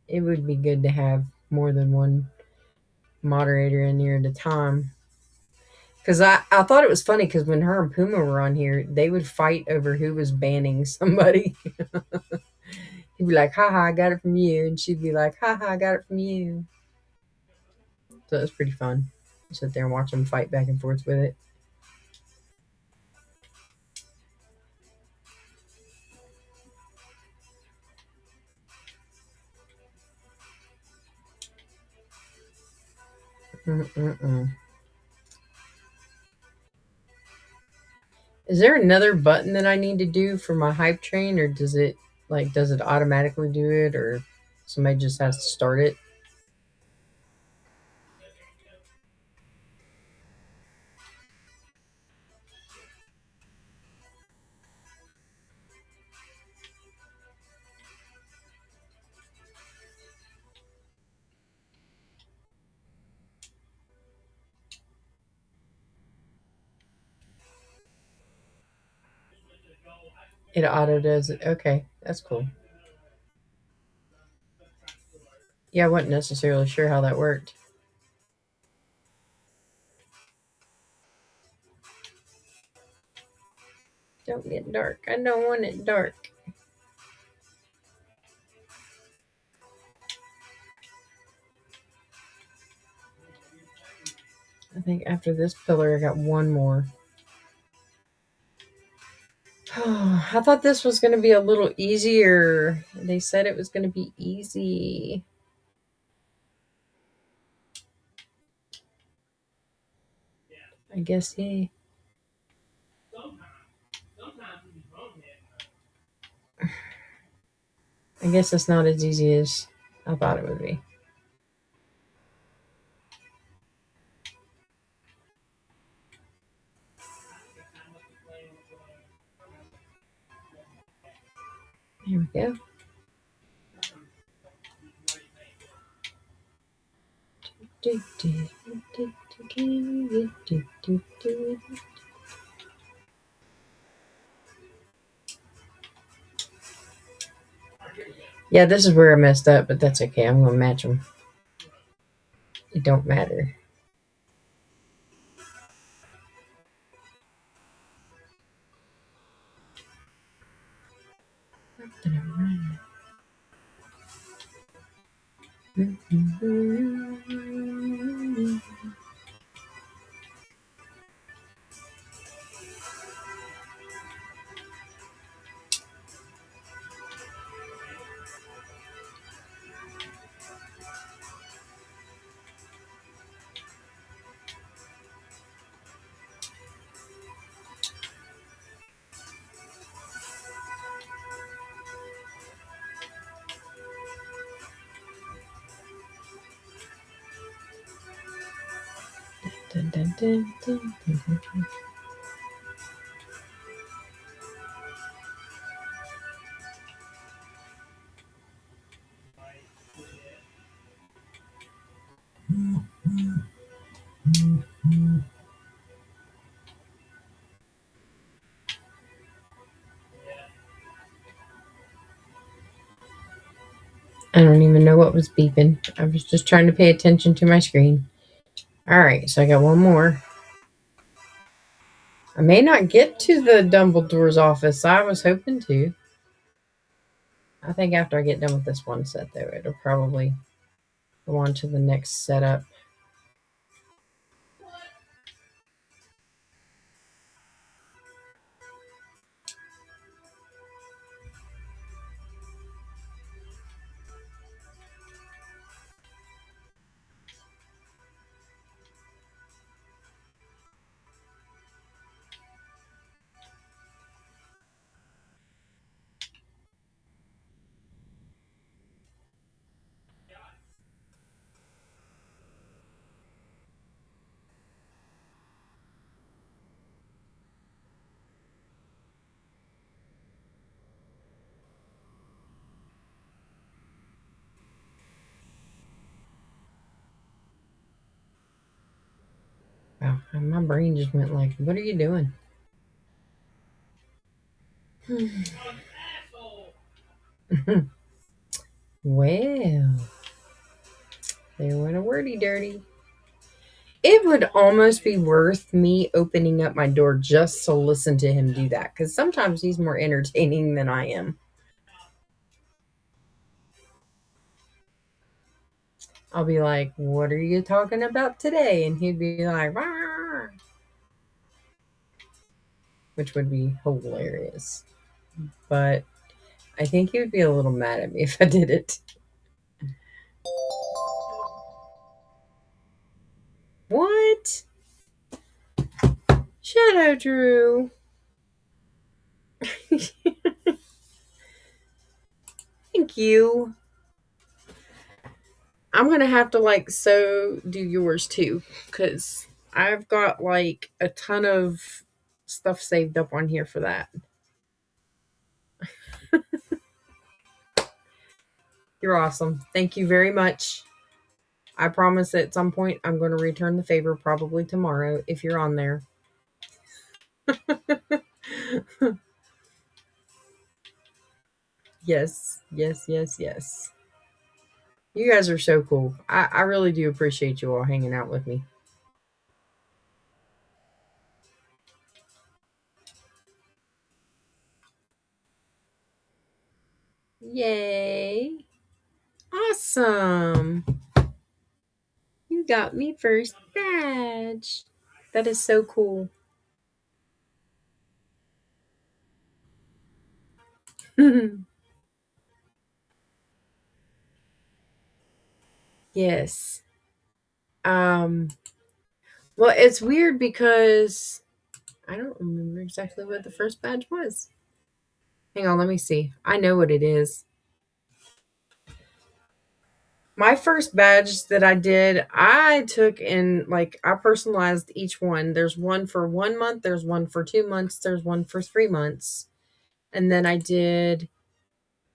it would be good to have more than one moderator in here at a time. Because I thought it was funny because when her and Puma were on here, they would fight over who was banning somebody. He'd be like, haha, I got it from you. And she'd be like, haha, I got it from you. So it was pretty fun. Sit there and watch them fight back and forth with it. Mm-mm-mm. Is there another button that I need to do for my hype train, or does it automatically do it, or somebody just has to start it? It auto does it. Okay, that's cool. Yeah, I wasn't necessarily sure how that worked. Don't get dark. I don't want it dark. I think after this pillar, I got one more. I thought this was going to be a little easier. They said it was going to be easy. I guess, yay. I guess it's not as easy as I thought it would be. There we go. Yeah, this is where I messed up, but that's okay. I'm going to match them. It don't matter. Dun, dun, dun, dun, dun, dun. I don't even know what was beeping. I was just trying to pay attention to my screen. All right, so I got one more. I may not get to the Dumbledore's office. I was hoping to. I think after I get done with this one set, though, it'll probably go on to the next setup. Wow, my brain just went like, what are you doing? Well, there went a wordy dirty. It would almost be worth me opening up my door just to listen to him do that, because sometimes he's more entertaining than I am. I'll be like, "What are you talking about today?" And he'd be like, "Rah," which would be hilarious. But I think he would be a little mad at me if I did it. What? Shadow Drew. Thank you. I'm gonna have to like do yours too, because I've got like a ton of stuff saved up on here for that. You're awesome. Thank you very much. I promise at some point I'm going to return the favor, probably tomorrow, if you're on there. Yes, yes, yes, yes. You guys are so cool. I really do appreciate you all hanging out with me. Yay. Awesome. You got me first badge. That is so cool. Yes. Um, well, it's weird because I don't remember exactly what the first badge was. Hang on, let me see. I know what it is. My first badge that I did, I took in like I personalized each one. There's one for 1 month, there's one for 2 months, there's one for 3 months. And then I did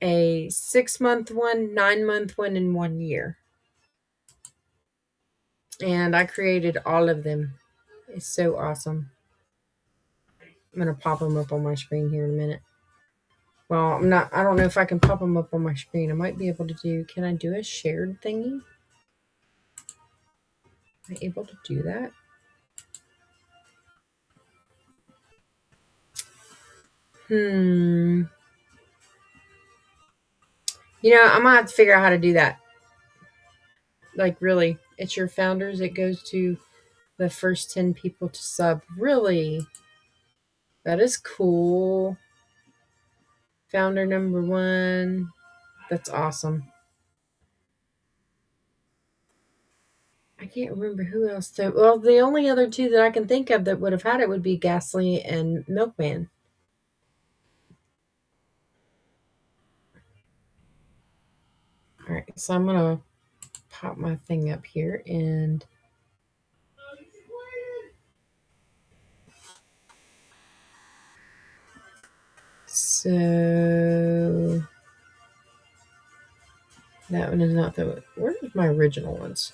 a 6 month one, 9 month one, and 1 year. And I created all of them. It's so awesome. I'm gonna pop them up on my screen here in a minute. Well, I don't know if I can pop them up on my screen. I might be able to can I do a shared thingy? Am I able to do that? Hmm. I'm gonna have to figure out how to do that. Like, really, it's your founders. It goes to the first 10 people to sub. Really? That is cool. Founder number one. That's awesome. I can't remember who else. Well, the only other two that I can think of that would have had it would be Ghastly and Milkman. All right, so I'm gonna pop my thing up here and So that one is not the. Where's my original ones?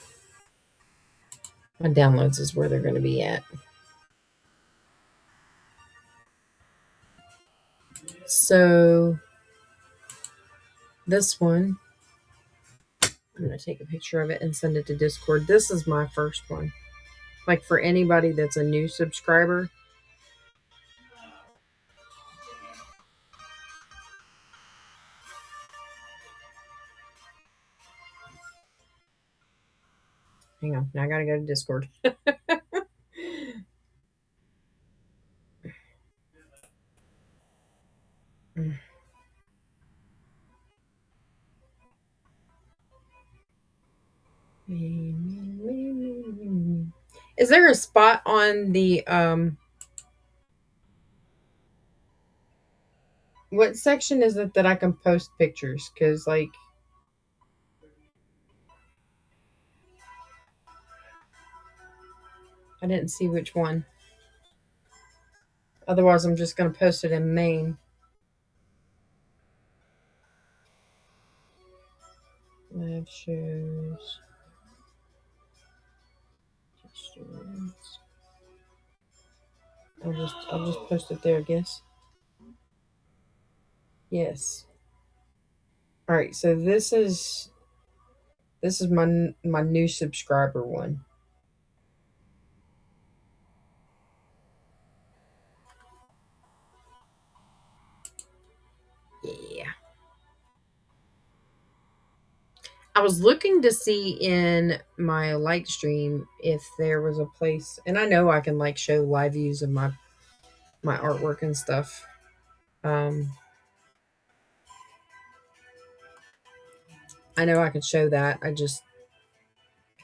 My downloads is where they're going to be at. So this one, I'm going to take a picture of it and send it to Discord. This is my first one. Like for anybody that's a new subscriber, hang on. Now I got to go to Discord. Is there a spot on the what section is it that I can post pictures? Cuz like I didn't see which one. Otherwise I'm just going to post it in main. Live shows. I'll just post it there, I guess. Yes. All right, so this is my new subscriber one. Yeah. I was looking to see in my light stream if there was a place, and I know I can like show live views of my artwork and stuff. I know I could show that. I just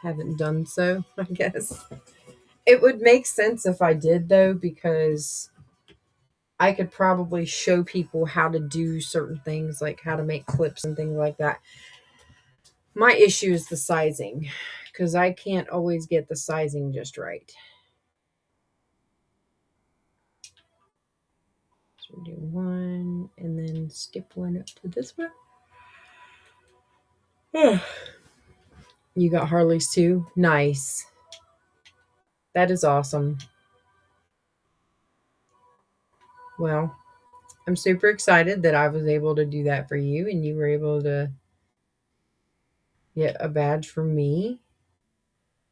haven't done so, I guess. It would make sense if I did though, because I could probably show people how to do certain things, like how to make clips and things like that. My issue is the sizing, because I can't always get the sizing just right. So do one and then skip one up to this one. You got Harley's too? Nice. That is awesome. Well, I'm super excited that I was able to do that for you and you were able to get a badge from me.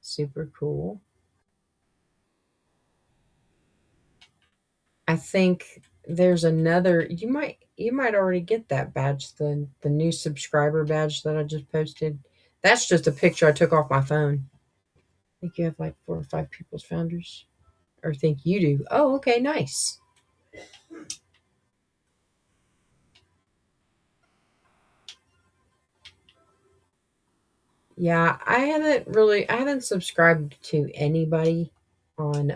Super cool. I think there's another you might already get that badge, the new subscriber badge that I just posted. That's just a picture I took off my phone. I think you have like 4 or 5 people's founders. Or think you do. Oh, okay, nice. Yeah, I haven't subscribed to anybody on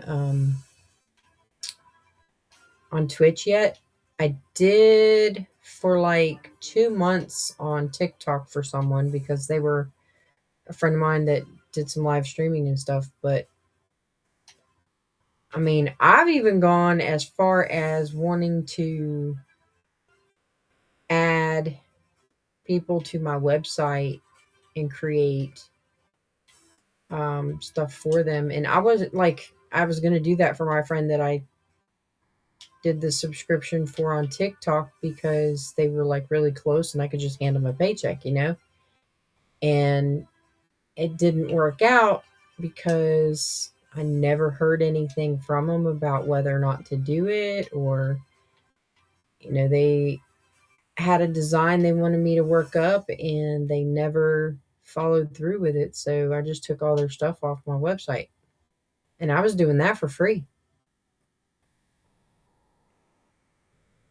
on Twitch yet. I did for like 2 months on TikTok for someone because they were a friend of mine that did some live streaming and stuff. But I mean, I've even gone as far as wanting to add people to my website and create stuff for them. And I wasn't like, I was going to do that for my friend that I did the subscription for on TikTok because they were like really close and I could just hand them a paycheck, you know? And it didn't work out because I never heard anything from them about whether or not to do it, or, you know, they had a design they wanted me to work up and they never followed through with it. So I just took all their stuff off my website and I was doing that for free.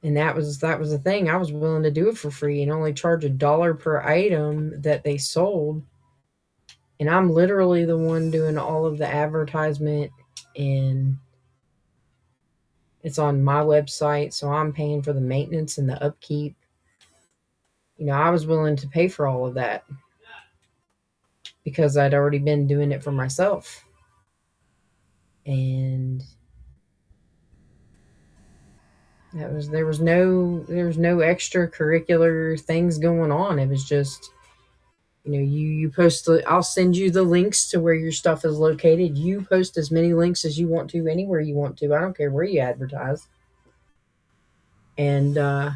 And that was the thing. I was willing to do it for free and only charge $1 per item that they sold. And I'm literally the one doing all of the advertisement, and it's on my website, so I'm paying for the maintenance and the upkeep. You know, I was willing to pay for all of that because I'd already been doing it for myself. And There was no extracurricular things going on. It was just, you post I'll send you the links to where your stuff is located. You post as many links as you want to anywhere you want to. I don't care where you advertise. And I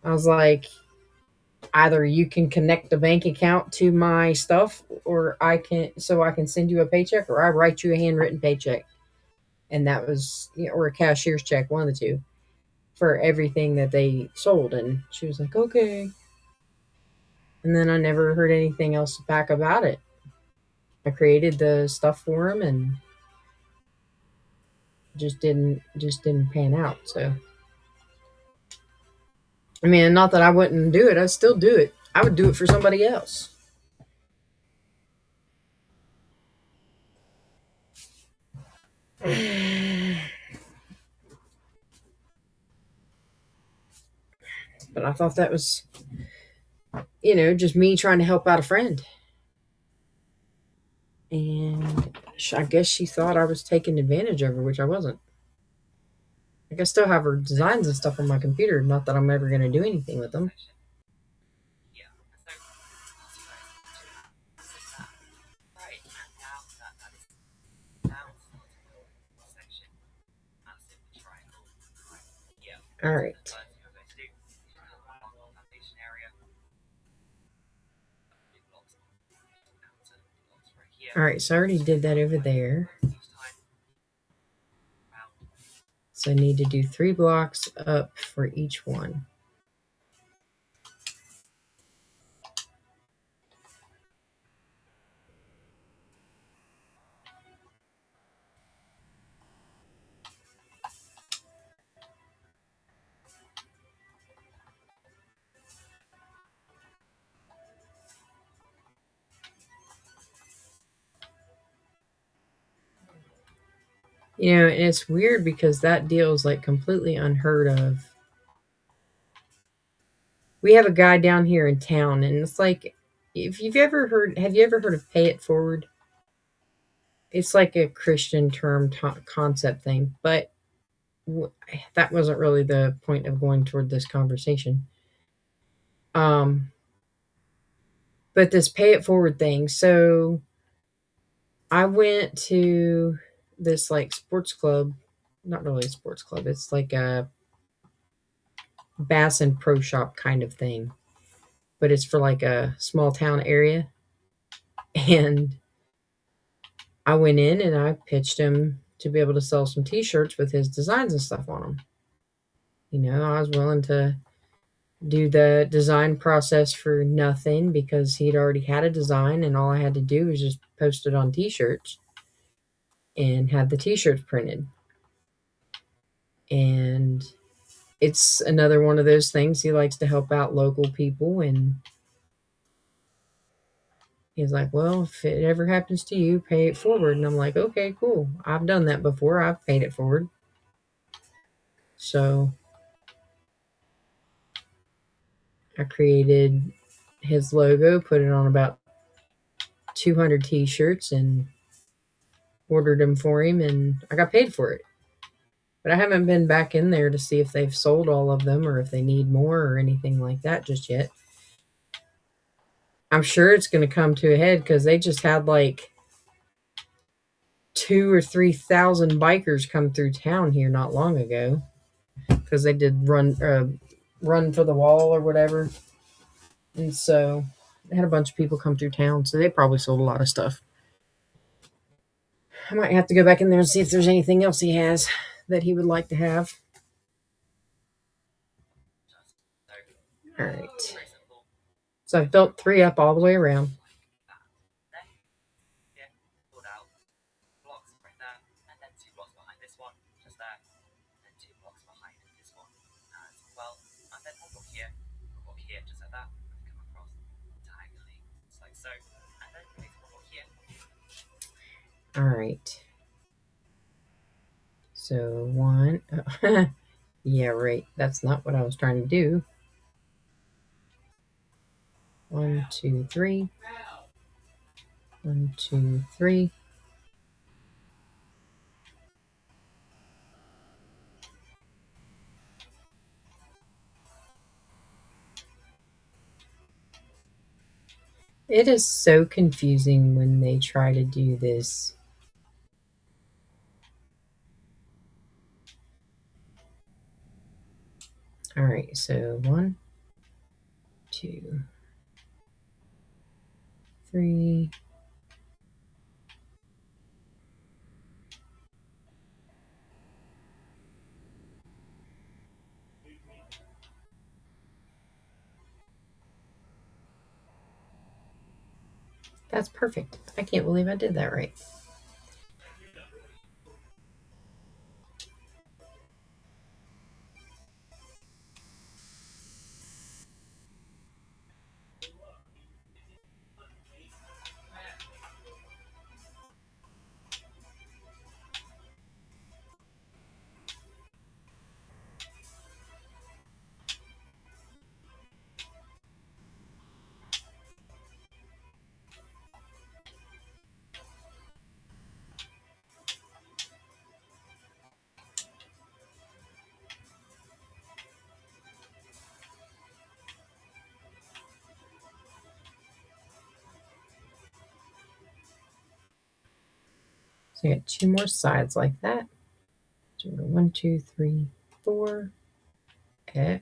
was like, either you can connect the bank account to my stuff, or I can send you a paycheck, or I write you a handwritten paycheck. And that was, or a cashier's check, one of the two, for everything that they sold. And she was like, okay. And then I never heard anything else back about it. I created the stuff for him, and just didn't pan out. So I mean, not that I wouldn't do it. I'd still do it. I would do it for somebody else. But I thought that was, just me trying to help out a friend. And I guess she thought I was taking advantage of her, which I wasn't. Like, I still have her designs and stuff on my computer. Not that I'm ever going to do anything with them.
Yeah. So that. Right. And now that is down to section. Massive triangle. Right. Yeah.
All right.
First you're going to do is come along the foundation area. Big blocks. Outer blocks right here.
All right. So I already did that over there.
Each time. Round.
So I need to do 3 blocks up for each one. And it's weird because that deal is like completely unheard of. We have a guy down here in town, and it's like, have you ever heard of pay it forward? It's like a Christian term concept thing, but w- that wasn't really the point of going toward this conversation. Um, but this pay it forward thing. So I went to this like sports club, not really a sports club. It's like a Bass and Pro Shop kind of thing, but it's for like a small town area. And I went in and I pitched him to be able to sell some T-shirts with his designs and stuff on them. I was willing to do the design process for nothing because he'd already had a design, and all I had to do was just post it on T-shirts and have the T-shirts printed. And it's another one of those things. He likes to help out local people, and he's like, well, if it ever happens to you, pay it forward. And I'm like, okay, cool. I've done that before. I've paid it forward. So I created his logo, put it on about 200 T-shirts, and ordered them for him, and I got paid for it. But I haven't been back in there to see if they've sold all of them or if they need more or anything like that just yet. I'm sure it's going to come to a head because they just had like 2 or 3 thousand bikers come through town here not long ago because they did run for the wall or whatever, and so they had a bunch of people come through town, so they probably sold a lot of stuff. I might have to go back in there and see if there's anything else he has that he would like to have. All right. So I've built 3 up all the way around.
Pulled out blocks right there, and then 2 blocks behind this one, just there, and then 2 blocks behind this one as well. And then one block here, just like that, and come across diagonally, just like so. And then place one block here.
All right. So 1. Yeah, right. That's not what I was trying to do. 1, 2, 3. 1, 2, 3. It is so confusing when they try to do this. All right, so 1, 2, 3. That's perfect. I can't believe I did that right. So I got 2 more sides like that. So 1, 2, 3, 4. Okay.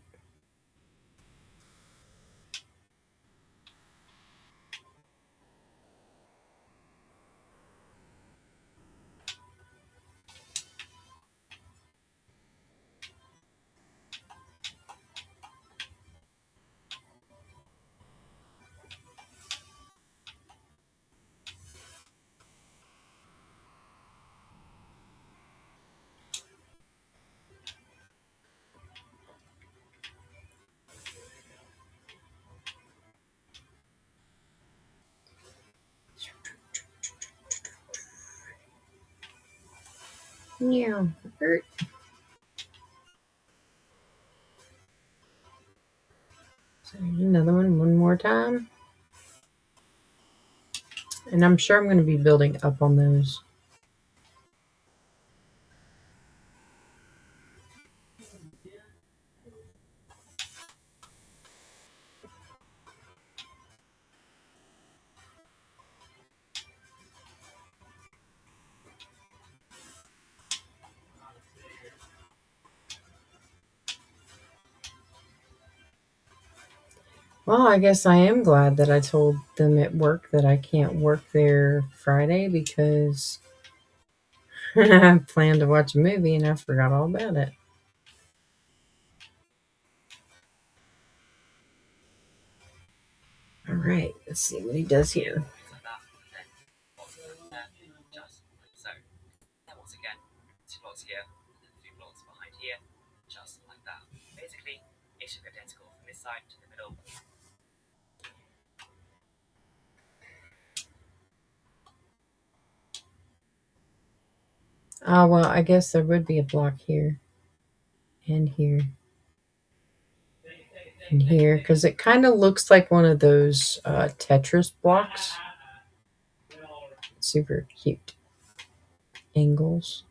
Yeah. So another one more time. And I'm sure I'm going to be building up on those. Well, I guess I am glad that I told them at work that I can't work there Friday because I planned to watch a movie and I forgot all about it. All right, let's see what he does here.
Things like that. And then blocks there, just like so. Then once again, 2 blocks here, and then 3 blocks behind here, just like that. Basically, it should be identical from this side to the middle.
Well, I guess there would be a block here and here and here because it kind of looks like one of those Tetris blocks. Super cute angles.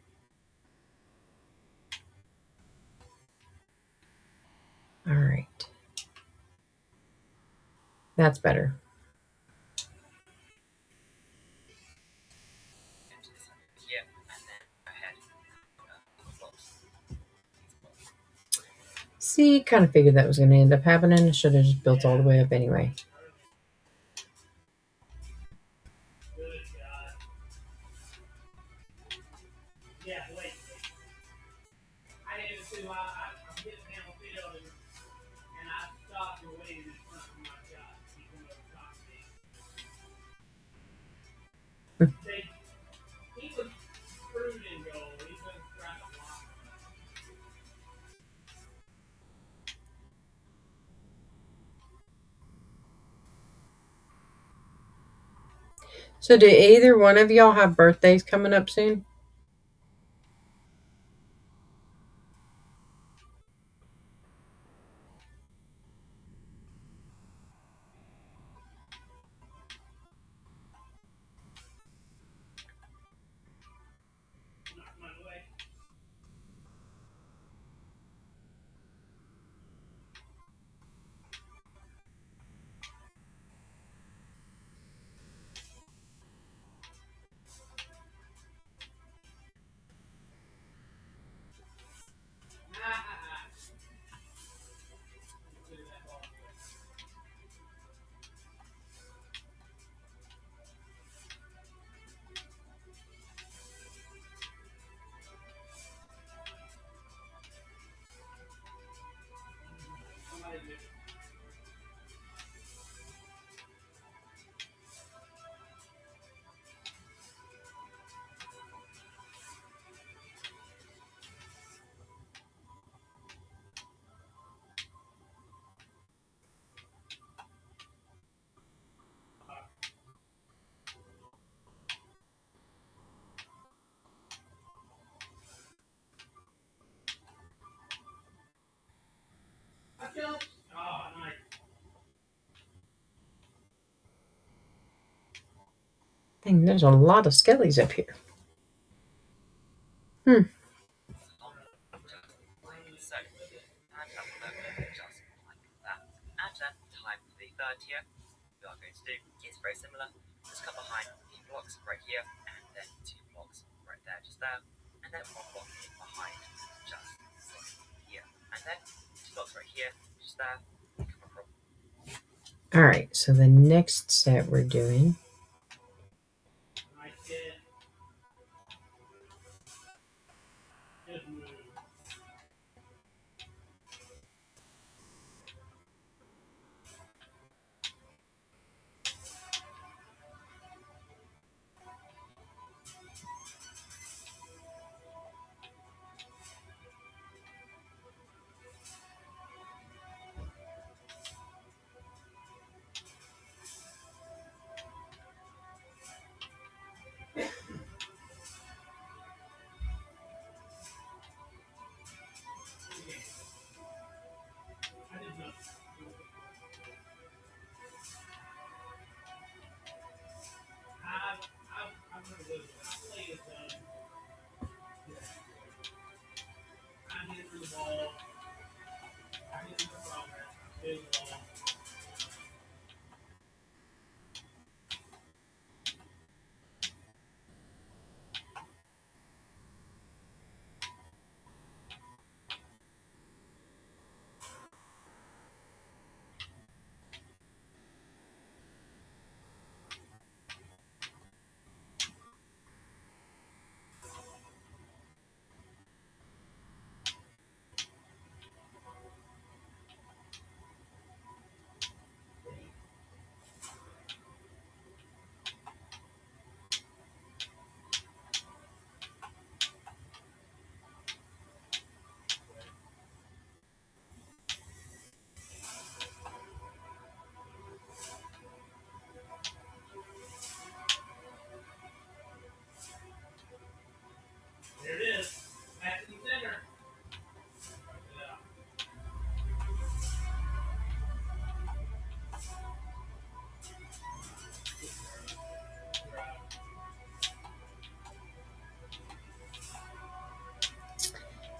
All right, that's better.
And to this side over here, and then ahead, blocks.
See, kind of figured that was going to end up happening. I should have just built all the way up anyway. So, do either one of y'all have birthdays coming up soon? Dang, there's a lot of skellies up here. Hmm.
Long, just like so. And up them, just like that. And then time for the third tier. We are going to do is very similar. Just come behind a few blocks right here, and then 2 blocks right there, just there, and then 1 block behind, just here, and then 2 blocks right here, just there. Come across.
All right, so the next set we're doing.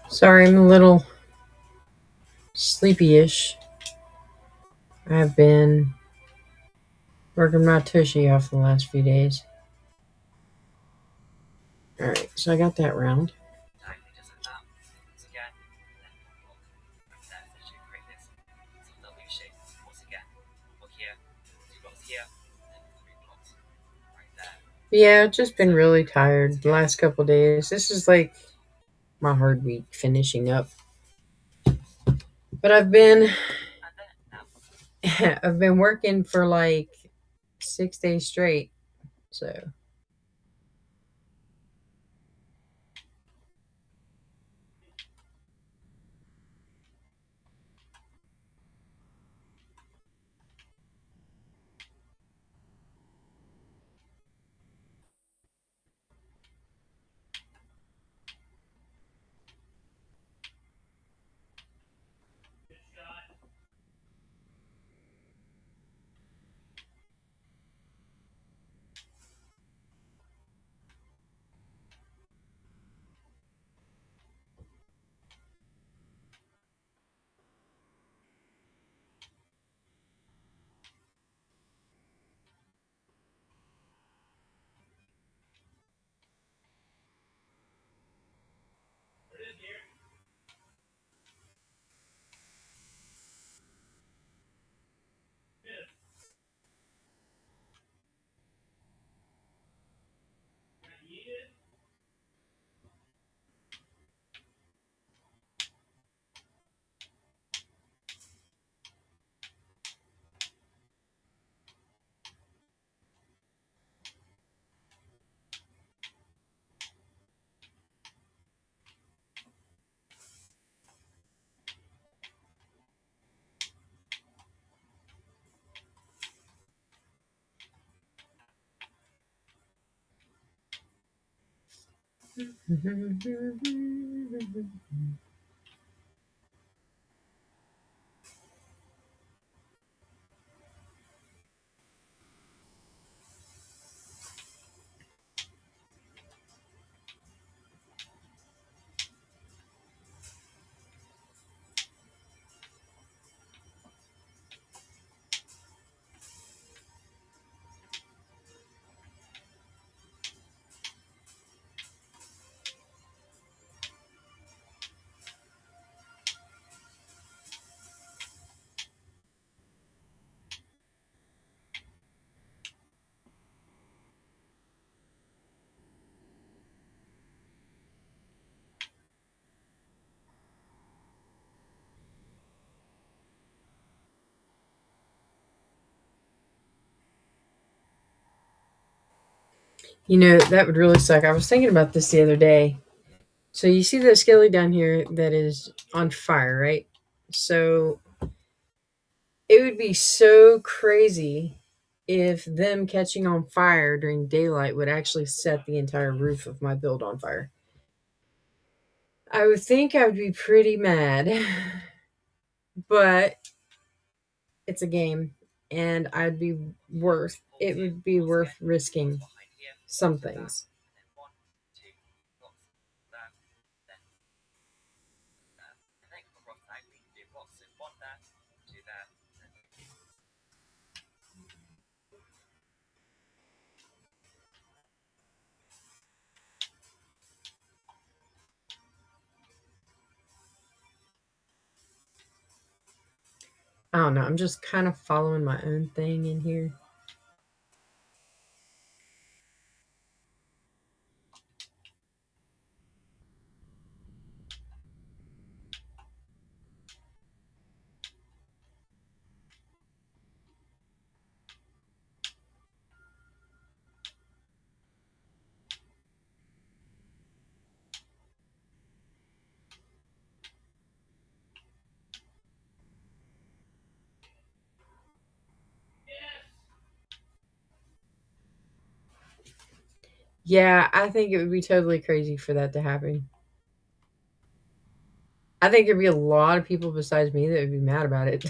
Sorry, I'm a little sleepy-ish. I've been working my tushy off the last few days. All right, so I got that round.
Exactly just like that. Once again, then 1 block right there, finishing create this sort of W shape. Once again, 1 block here, 2 blocks here, and then 3 blocks right there.
Yeah, just been really tired the last couple days. This is like my hard week finishing up. But I've been
And then now,
I've been working for like 6 days straight. So You know, that would really suck. I was thinking about this the other day. So you see that skelly down here that is on fire, right? So it would be so crazy if them catching on fire during daylight would actually set the entire roof of my build on fire. I would think I would be pretty mad, but it's a game and it would be worth risking
behind here,
some
to that,
things.
and then one, two blocks, there, then there. And then got blocks out, we can do blocks, so one there, two there, and then
I don't know. I'm just kind of following my own thing in here. Yeah, I think it would be totally crazy for that to happen. I think there'd be a lot of people besides me that would be mad about it.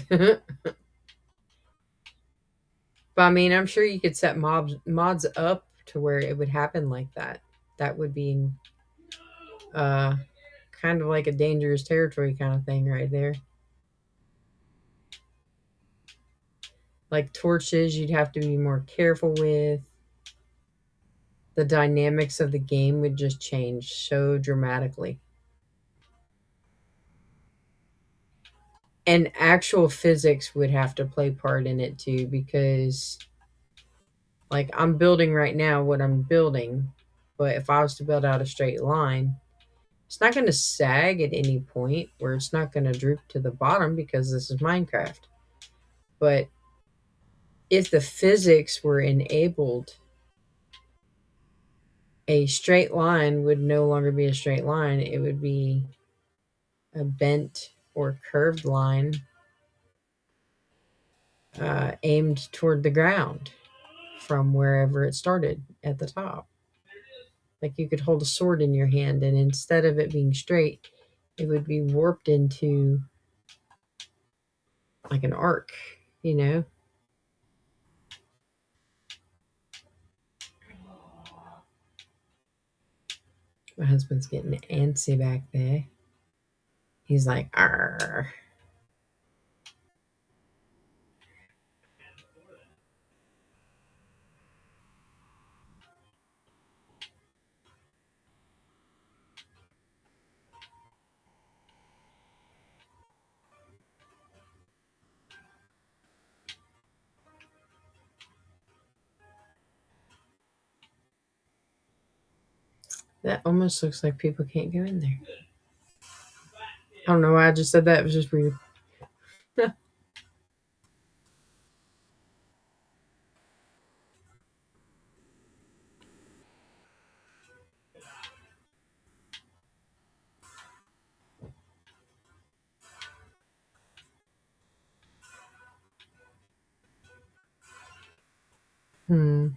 But I mean, I'm sure you could set mods up to where it would happen like that. That would be uh kind of like a dangerous territory kind of thing right there. Like torches, you'd have to be more careful with. The dynamics of the game would just change so dramatically. And actual physics would have to play part in it too because like I'm building right now what I'm building, but if I was to build out a straight line, it's not going to sag at any point where it's not going to droop to the bottom because this is Minecraft. But if the physics were enabled, a straight line would no longer be a straight line. It would be a bent or curved line aimed toward the ground from wherever it started at the top. Like you could hold a sword in your hand, and instead of it being straight, it would be warped into like an arc, you know? My husband's getting antsy back there. He's like, "Arr." That almost looks like people can't go in there. I don't know why I just said that. It was just weird. Hmm.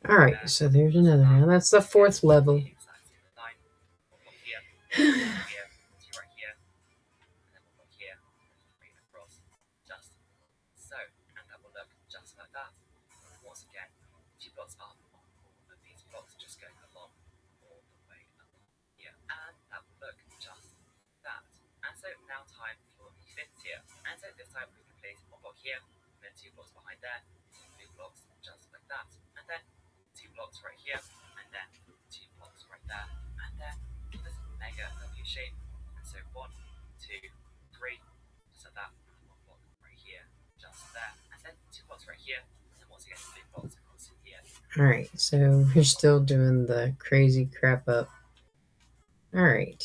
All right,
there.
so there's
So
another
that,
one. That's the
again,
fourth level.
the exact same line. One block here, one block here, time we can place one block here, and then 2 blocks behind there, 2 blocks just like that, and then 2 blocks right here, and then 2 blocks right there, and then this mega W shape. And so 1, 2, 3, just like that, and 1 block right here, just there, and then 2 blocks right here, and then once again 3 blocks across here.
All right, so we're still doing the crazy crap up. All right.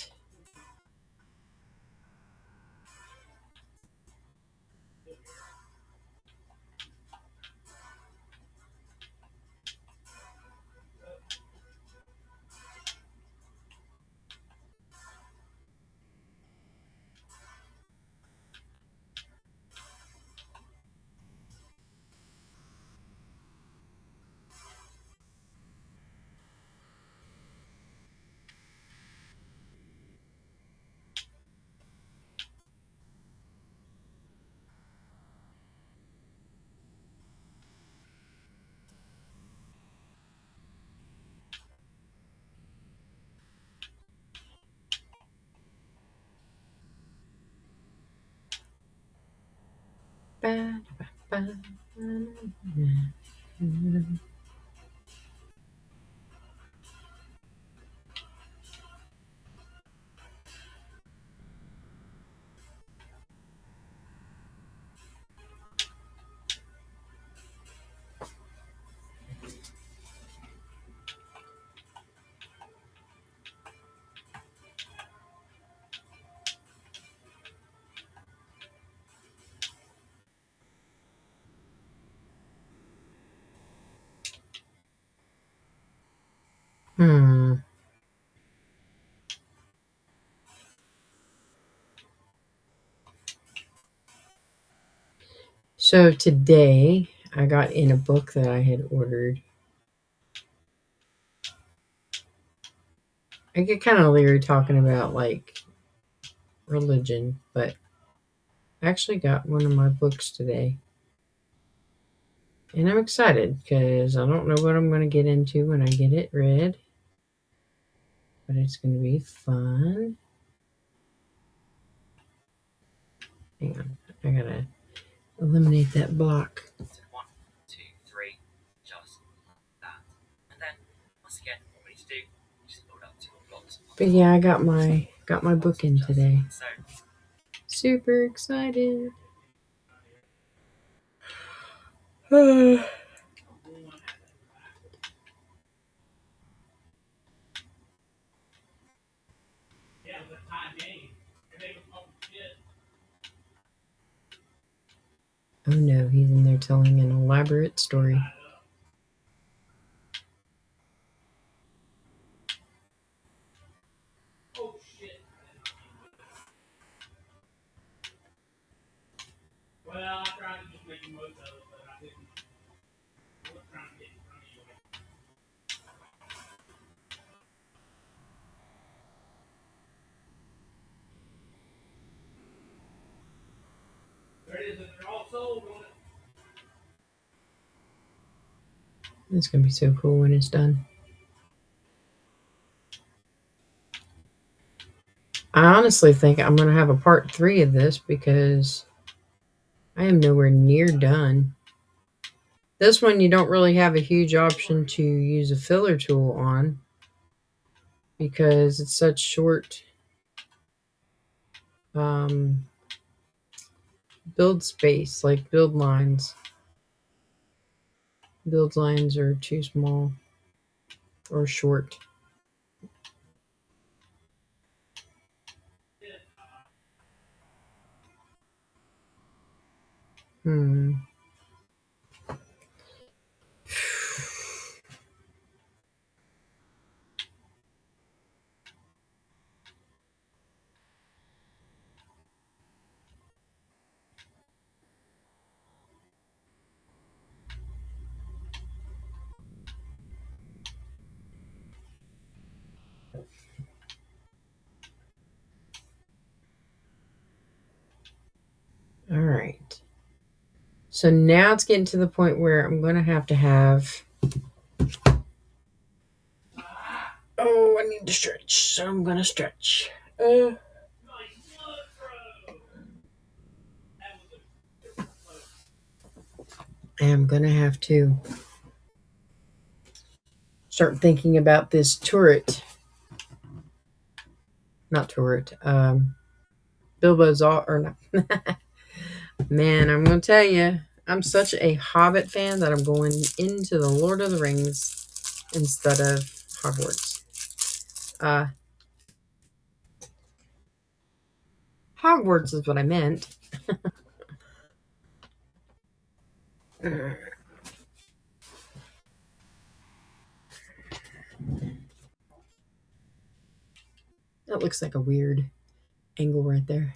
Ba, ba, ba, Hmm. So today I got in a book that I had ordered. I get kind of leery talking about like religion, but I actually got one of my books today. And I'm excited because I don't know what I'm going to get into when I get it read, but it's going to be fun. Hang on, I gotta eliminate that block.
So 1, 2, 3, just that. And then once again, what we need to do, just build up 2 blocks.
But yeah, I got my book in today.
So
Super excited. Oh no, he's in there telling an elaborate story. It's gonna be so cool when it's done. I honestly think I'm gonna have a part 3 of this because I am nowhere near done. This one you don't really have a huge option to use a filler tool on because it's such short build space, like build lines. Build lines are too small or short. Hmm. All right. So now it's getting to the point where I'm going to have. Oh, I need to stretch. So I'm going to stretch. I am gonna have to start thinking about this turret. Not turret. Bilbo's all or not. Man, I'm gonna tell you, I'm such a Hobbit fan that I'm going into the Lord of the Rings instead of Hogwarts. Uh, Hogwarts is what I meant. That looks like a weird angle right there,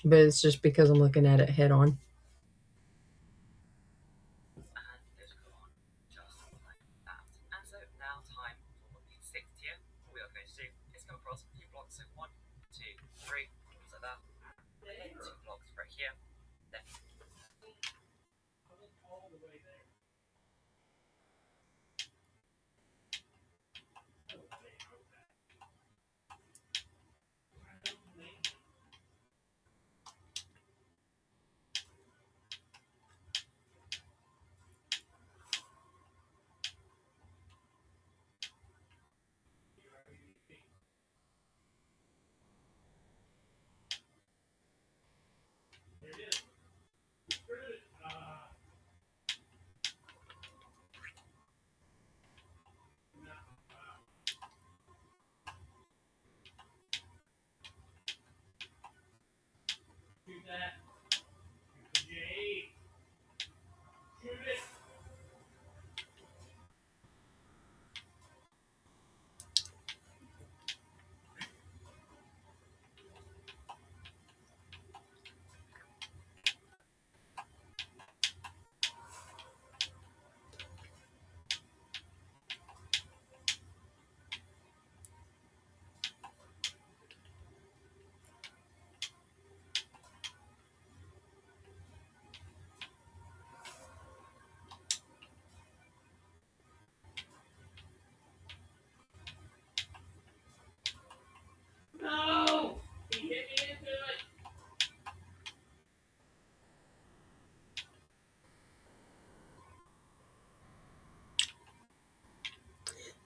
but it's just because I'm looking at it head on.
And it will go on just like that. And so now time for the sixth tier. What we are going to do is come across a few blocks. So one, two, three, so that. And then two blocks right here. Then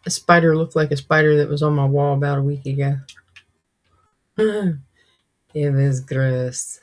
A spider looked like a spider that was on my wall about a week ago. It was gross.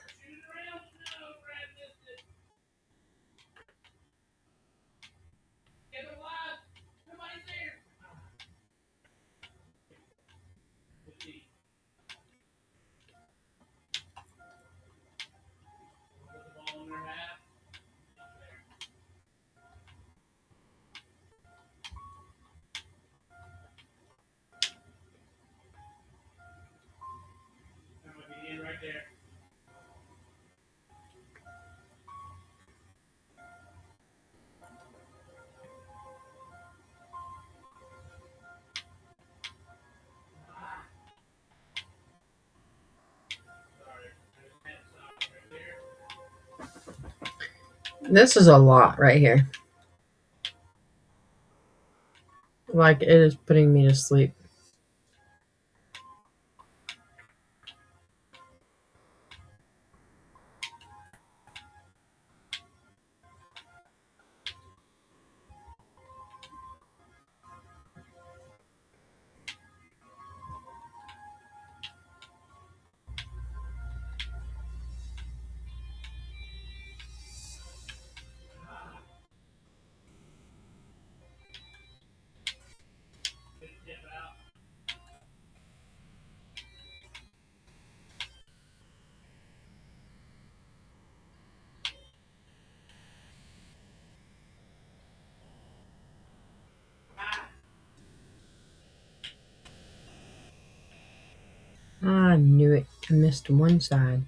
This is a lot right here. Like it is putting me to sleep. I knew it. I missed one side.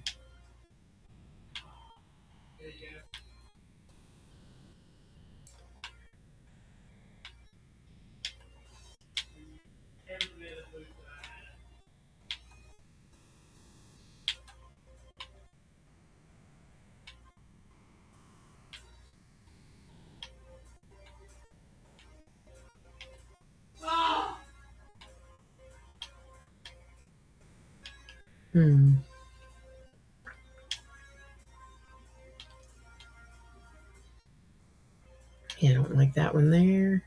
Hmm. Yeah, I don't like that one there.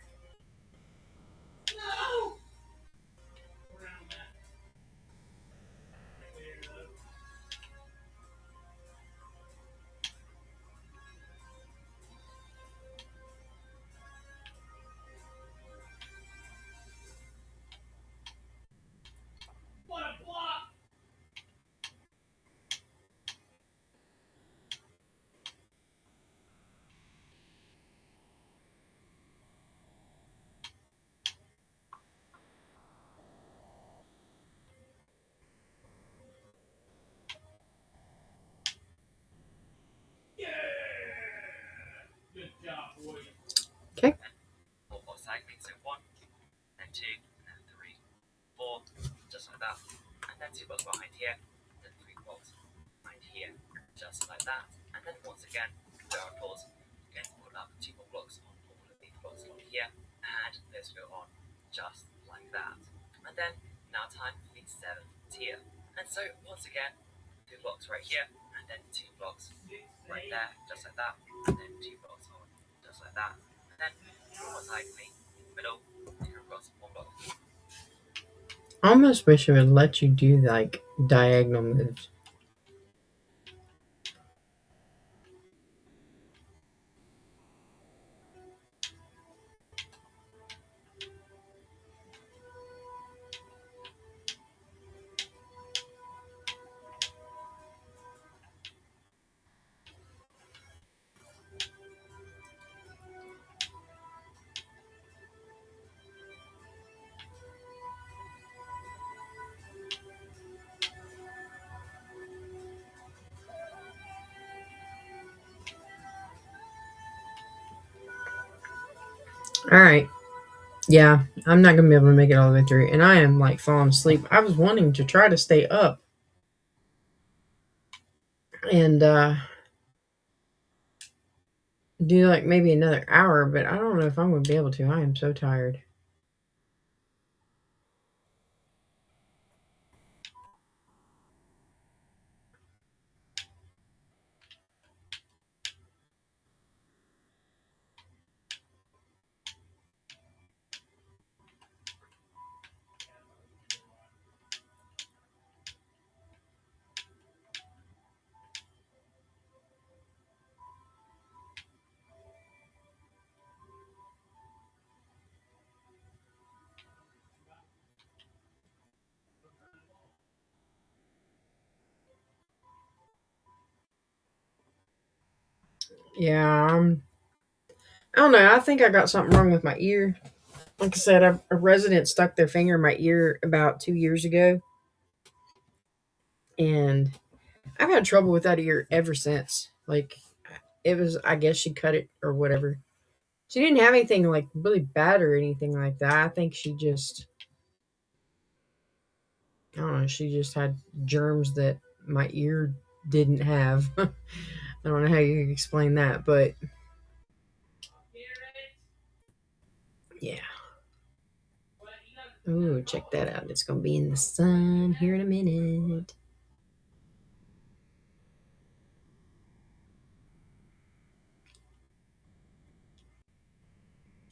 Okay.
Four blocks diagonally, so one, then two, and then three, four, just like that. And then two blocks behind here, then three blocks behind here, just like that. And then once again, there are pulls. Again, put up two more blocks on all of these blocks on here, and this go on just like that. And then now time for the seventh tier. And so once again, two blocks right here, and then two blocks right there, just like that, and then two blocks on, just like that. And then one more diagonally in the middle, two across one block.
I almost wish it would let you do like diagonal moves. All right. Yeah, I'm not gonna be able to make it all the way through, and I am like falling asleep. I was wanting to try to stay up and do like maybe another hour, but I don't know if I'm gonna be able to. I am so tired. Yeah, I don't know. I think I got something wrong with my ear. Like I said, a resident stuck their finger in my ear about 2 years ago, and I've had trouble with that ear ever since. Like, it was, I guess she cut it or whatever. She didn't have anything like really bad or anything like that. I think she just, I don't know, she just had germs that my ear didn't have. I don't know how you explain that, but yeah. Ooh, check that out. It's going to be in the sun here in a minute.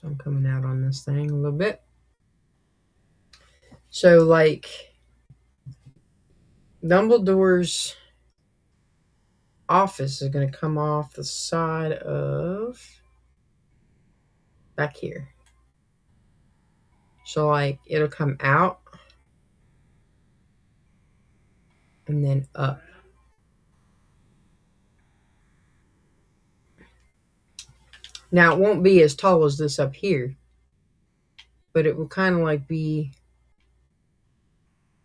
So I'm coming out on this thing a little bit. So, like, Dumbledore's office is going to come off the side of back here. So, like, it'll come out and then up. Now, it won't be as tall as this up here, but it will kind of like be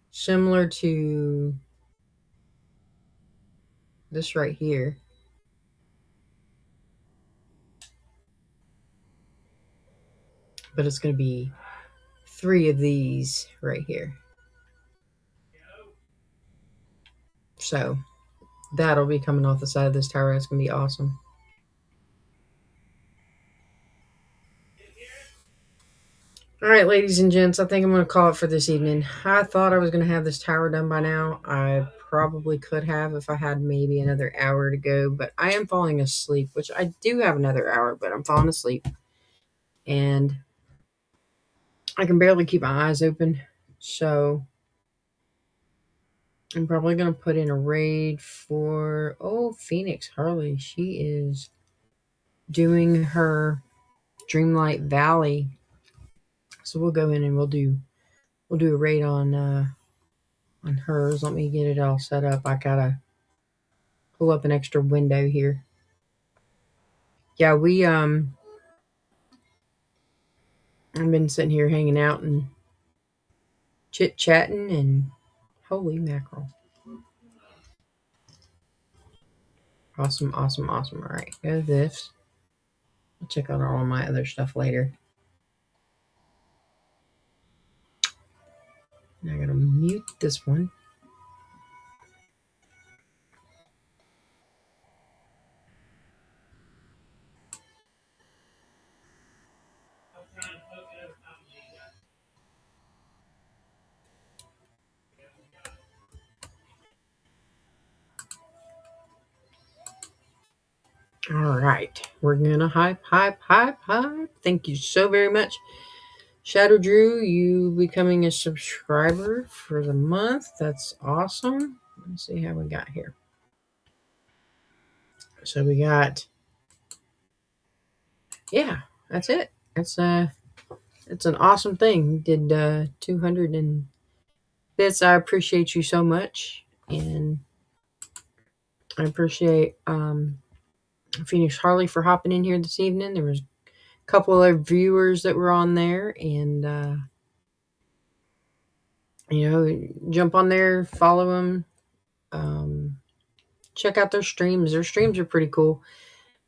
similar to this right here. But it's going to be three of these right here. So that'll be coming off the side of this tower. It's going to be awesome. All right, ladies and gents, I think I'm going to call it for this evening. I thought I was going to have this tower done by now. I probably could have if I had maybe another hour to go, but I am falling asleep, which I do have another hour, but I'm falling asleep. and I can barely keep my eyes open. So I'm probably gonna put in a raid for Phoenix Harley. She is doing her Dreamlight Valley. So we'll go in and we'll do a raid on hers. Let me get it all set up. I gotta pull up an extra window here. Yeah, I've been sitting here hanging out and chit chatting and holy mackerel. Awesome, awesome, awesome. All right, go to this. I'll check out all my other stuff later. Now I gotta mute this one. All right, we're gonna hype, hype, hype, hype. Thank you so very much, Shadow Drew. You becoming a subscriber for the month. That's awesome. Let's see how we got here. So we got, yeah, that's it. It's an awesome thing. You did 200 and bits. I appreciate you so much, and I appreciate Phoenix Harley for hopping in here this evening. There was a couple of viewers that were on there, and jump on there, follow them, check out their streams. Their streams are pretty cool.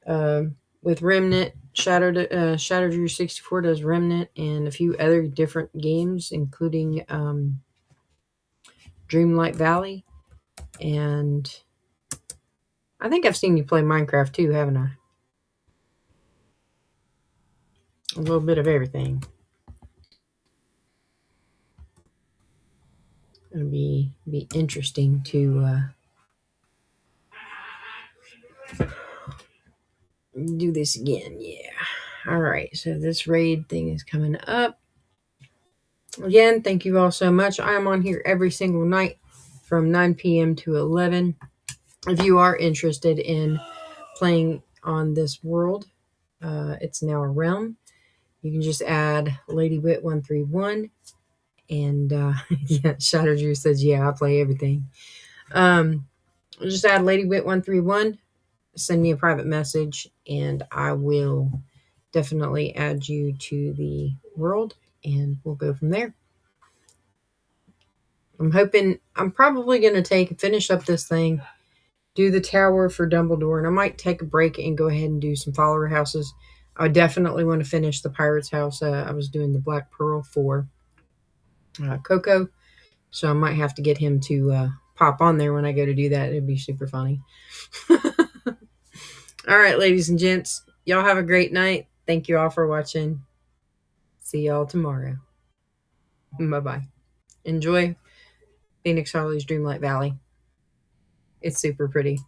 With Remnant, Shadow Drew 64 does Remnant and a few other different games, including Dreamlight Valley, and I think I've seen you play Minecraft too, haven't I? A little bit of everything. It'll be interesting to do this again. Yeah. All right. So this raid thing is coming up. Again, thank you all so much. I am on here every single night from 9 p.m. to 11. If you are interested in playing on this world, it's now a realm. You can just add LadyWit131. And yeah, Shadow Drew says, yeah, I play everything. Just add LadyWit131, send me a private message, and I will definitely add you to the world, and we'll go from there. I'm probably going to finish up this thing, do the tower for Dumbledore, and I might take a break and go ahead and do some follower houses. I definitely want to finish the Pirate's House. I was doing the Black Pearl for Coco, so I might have to get him to pop on there when I go to do that. It'd be super funny. All right, ladies and gents, y'all have a great night. Thank you all for watching. See y'all tomorrow. Bye bye. Enjoy Phoenix Harley's Dreamlight Valley. It's super pretty.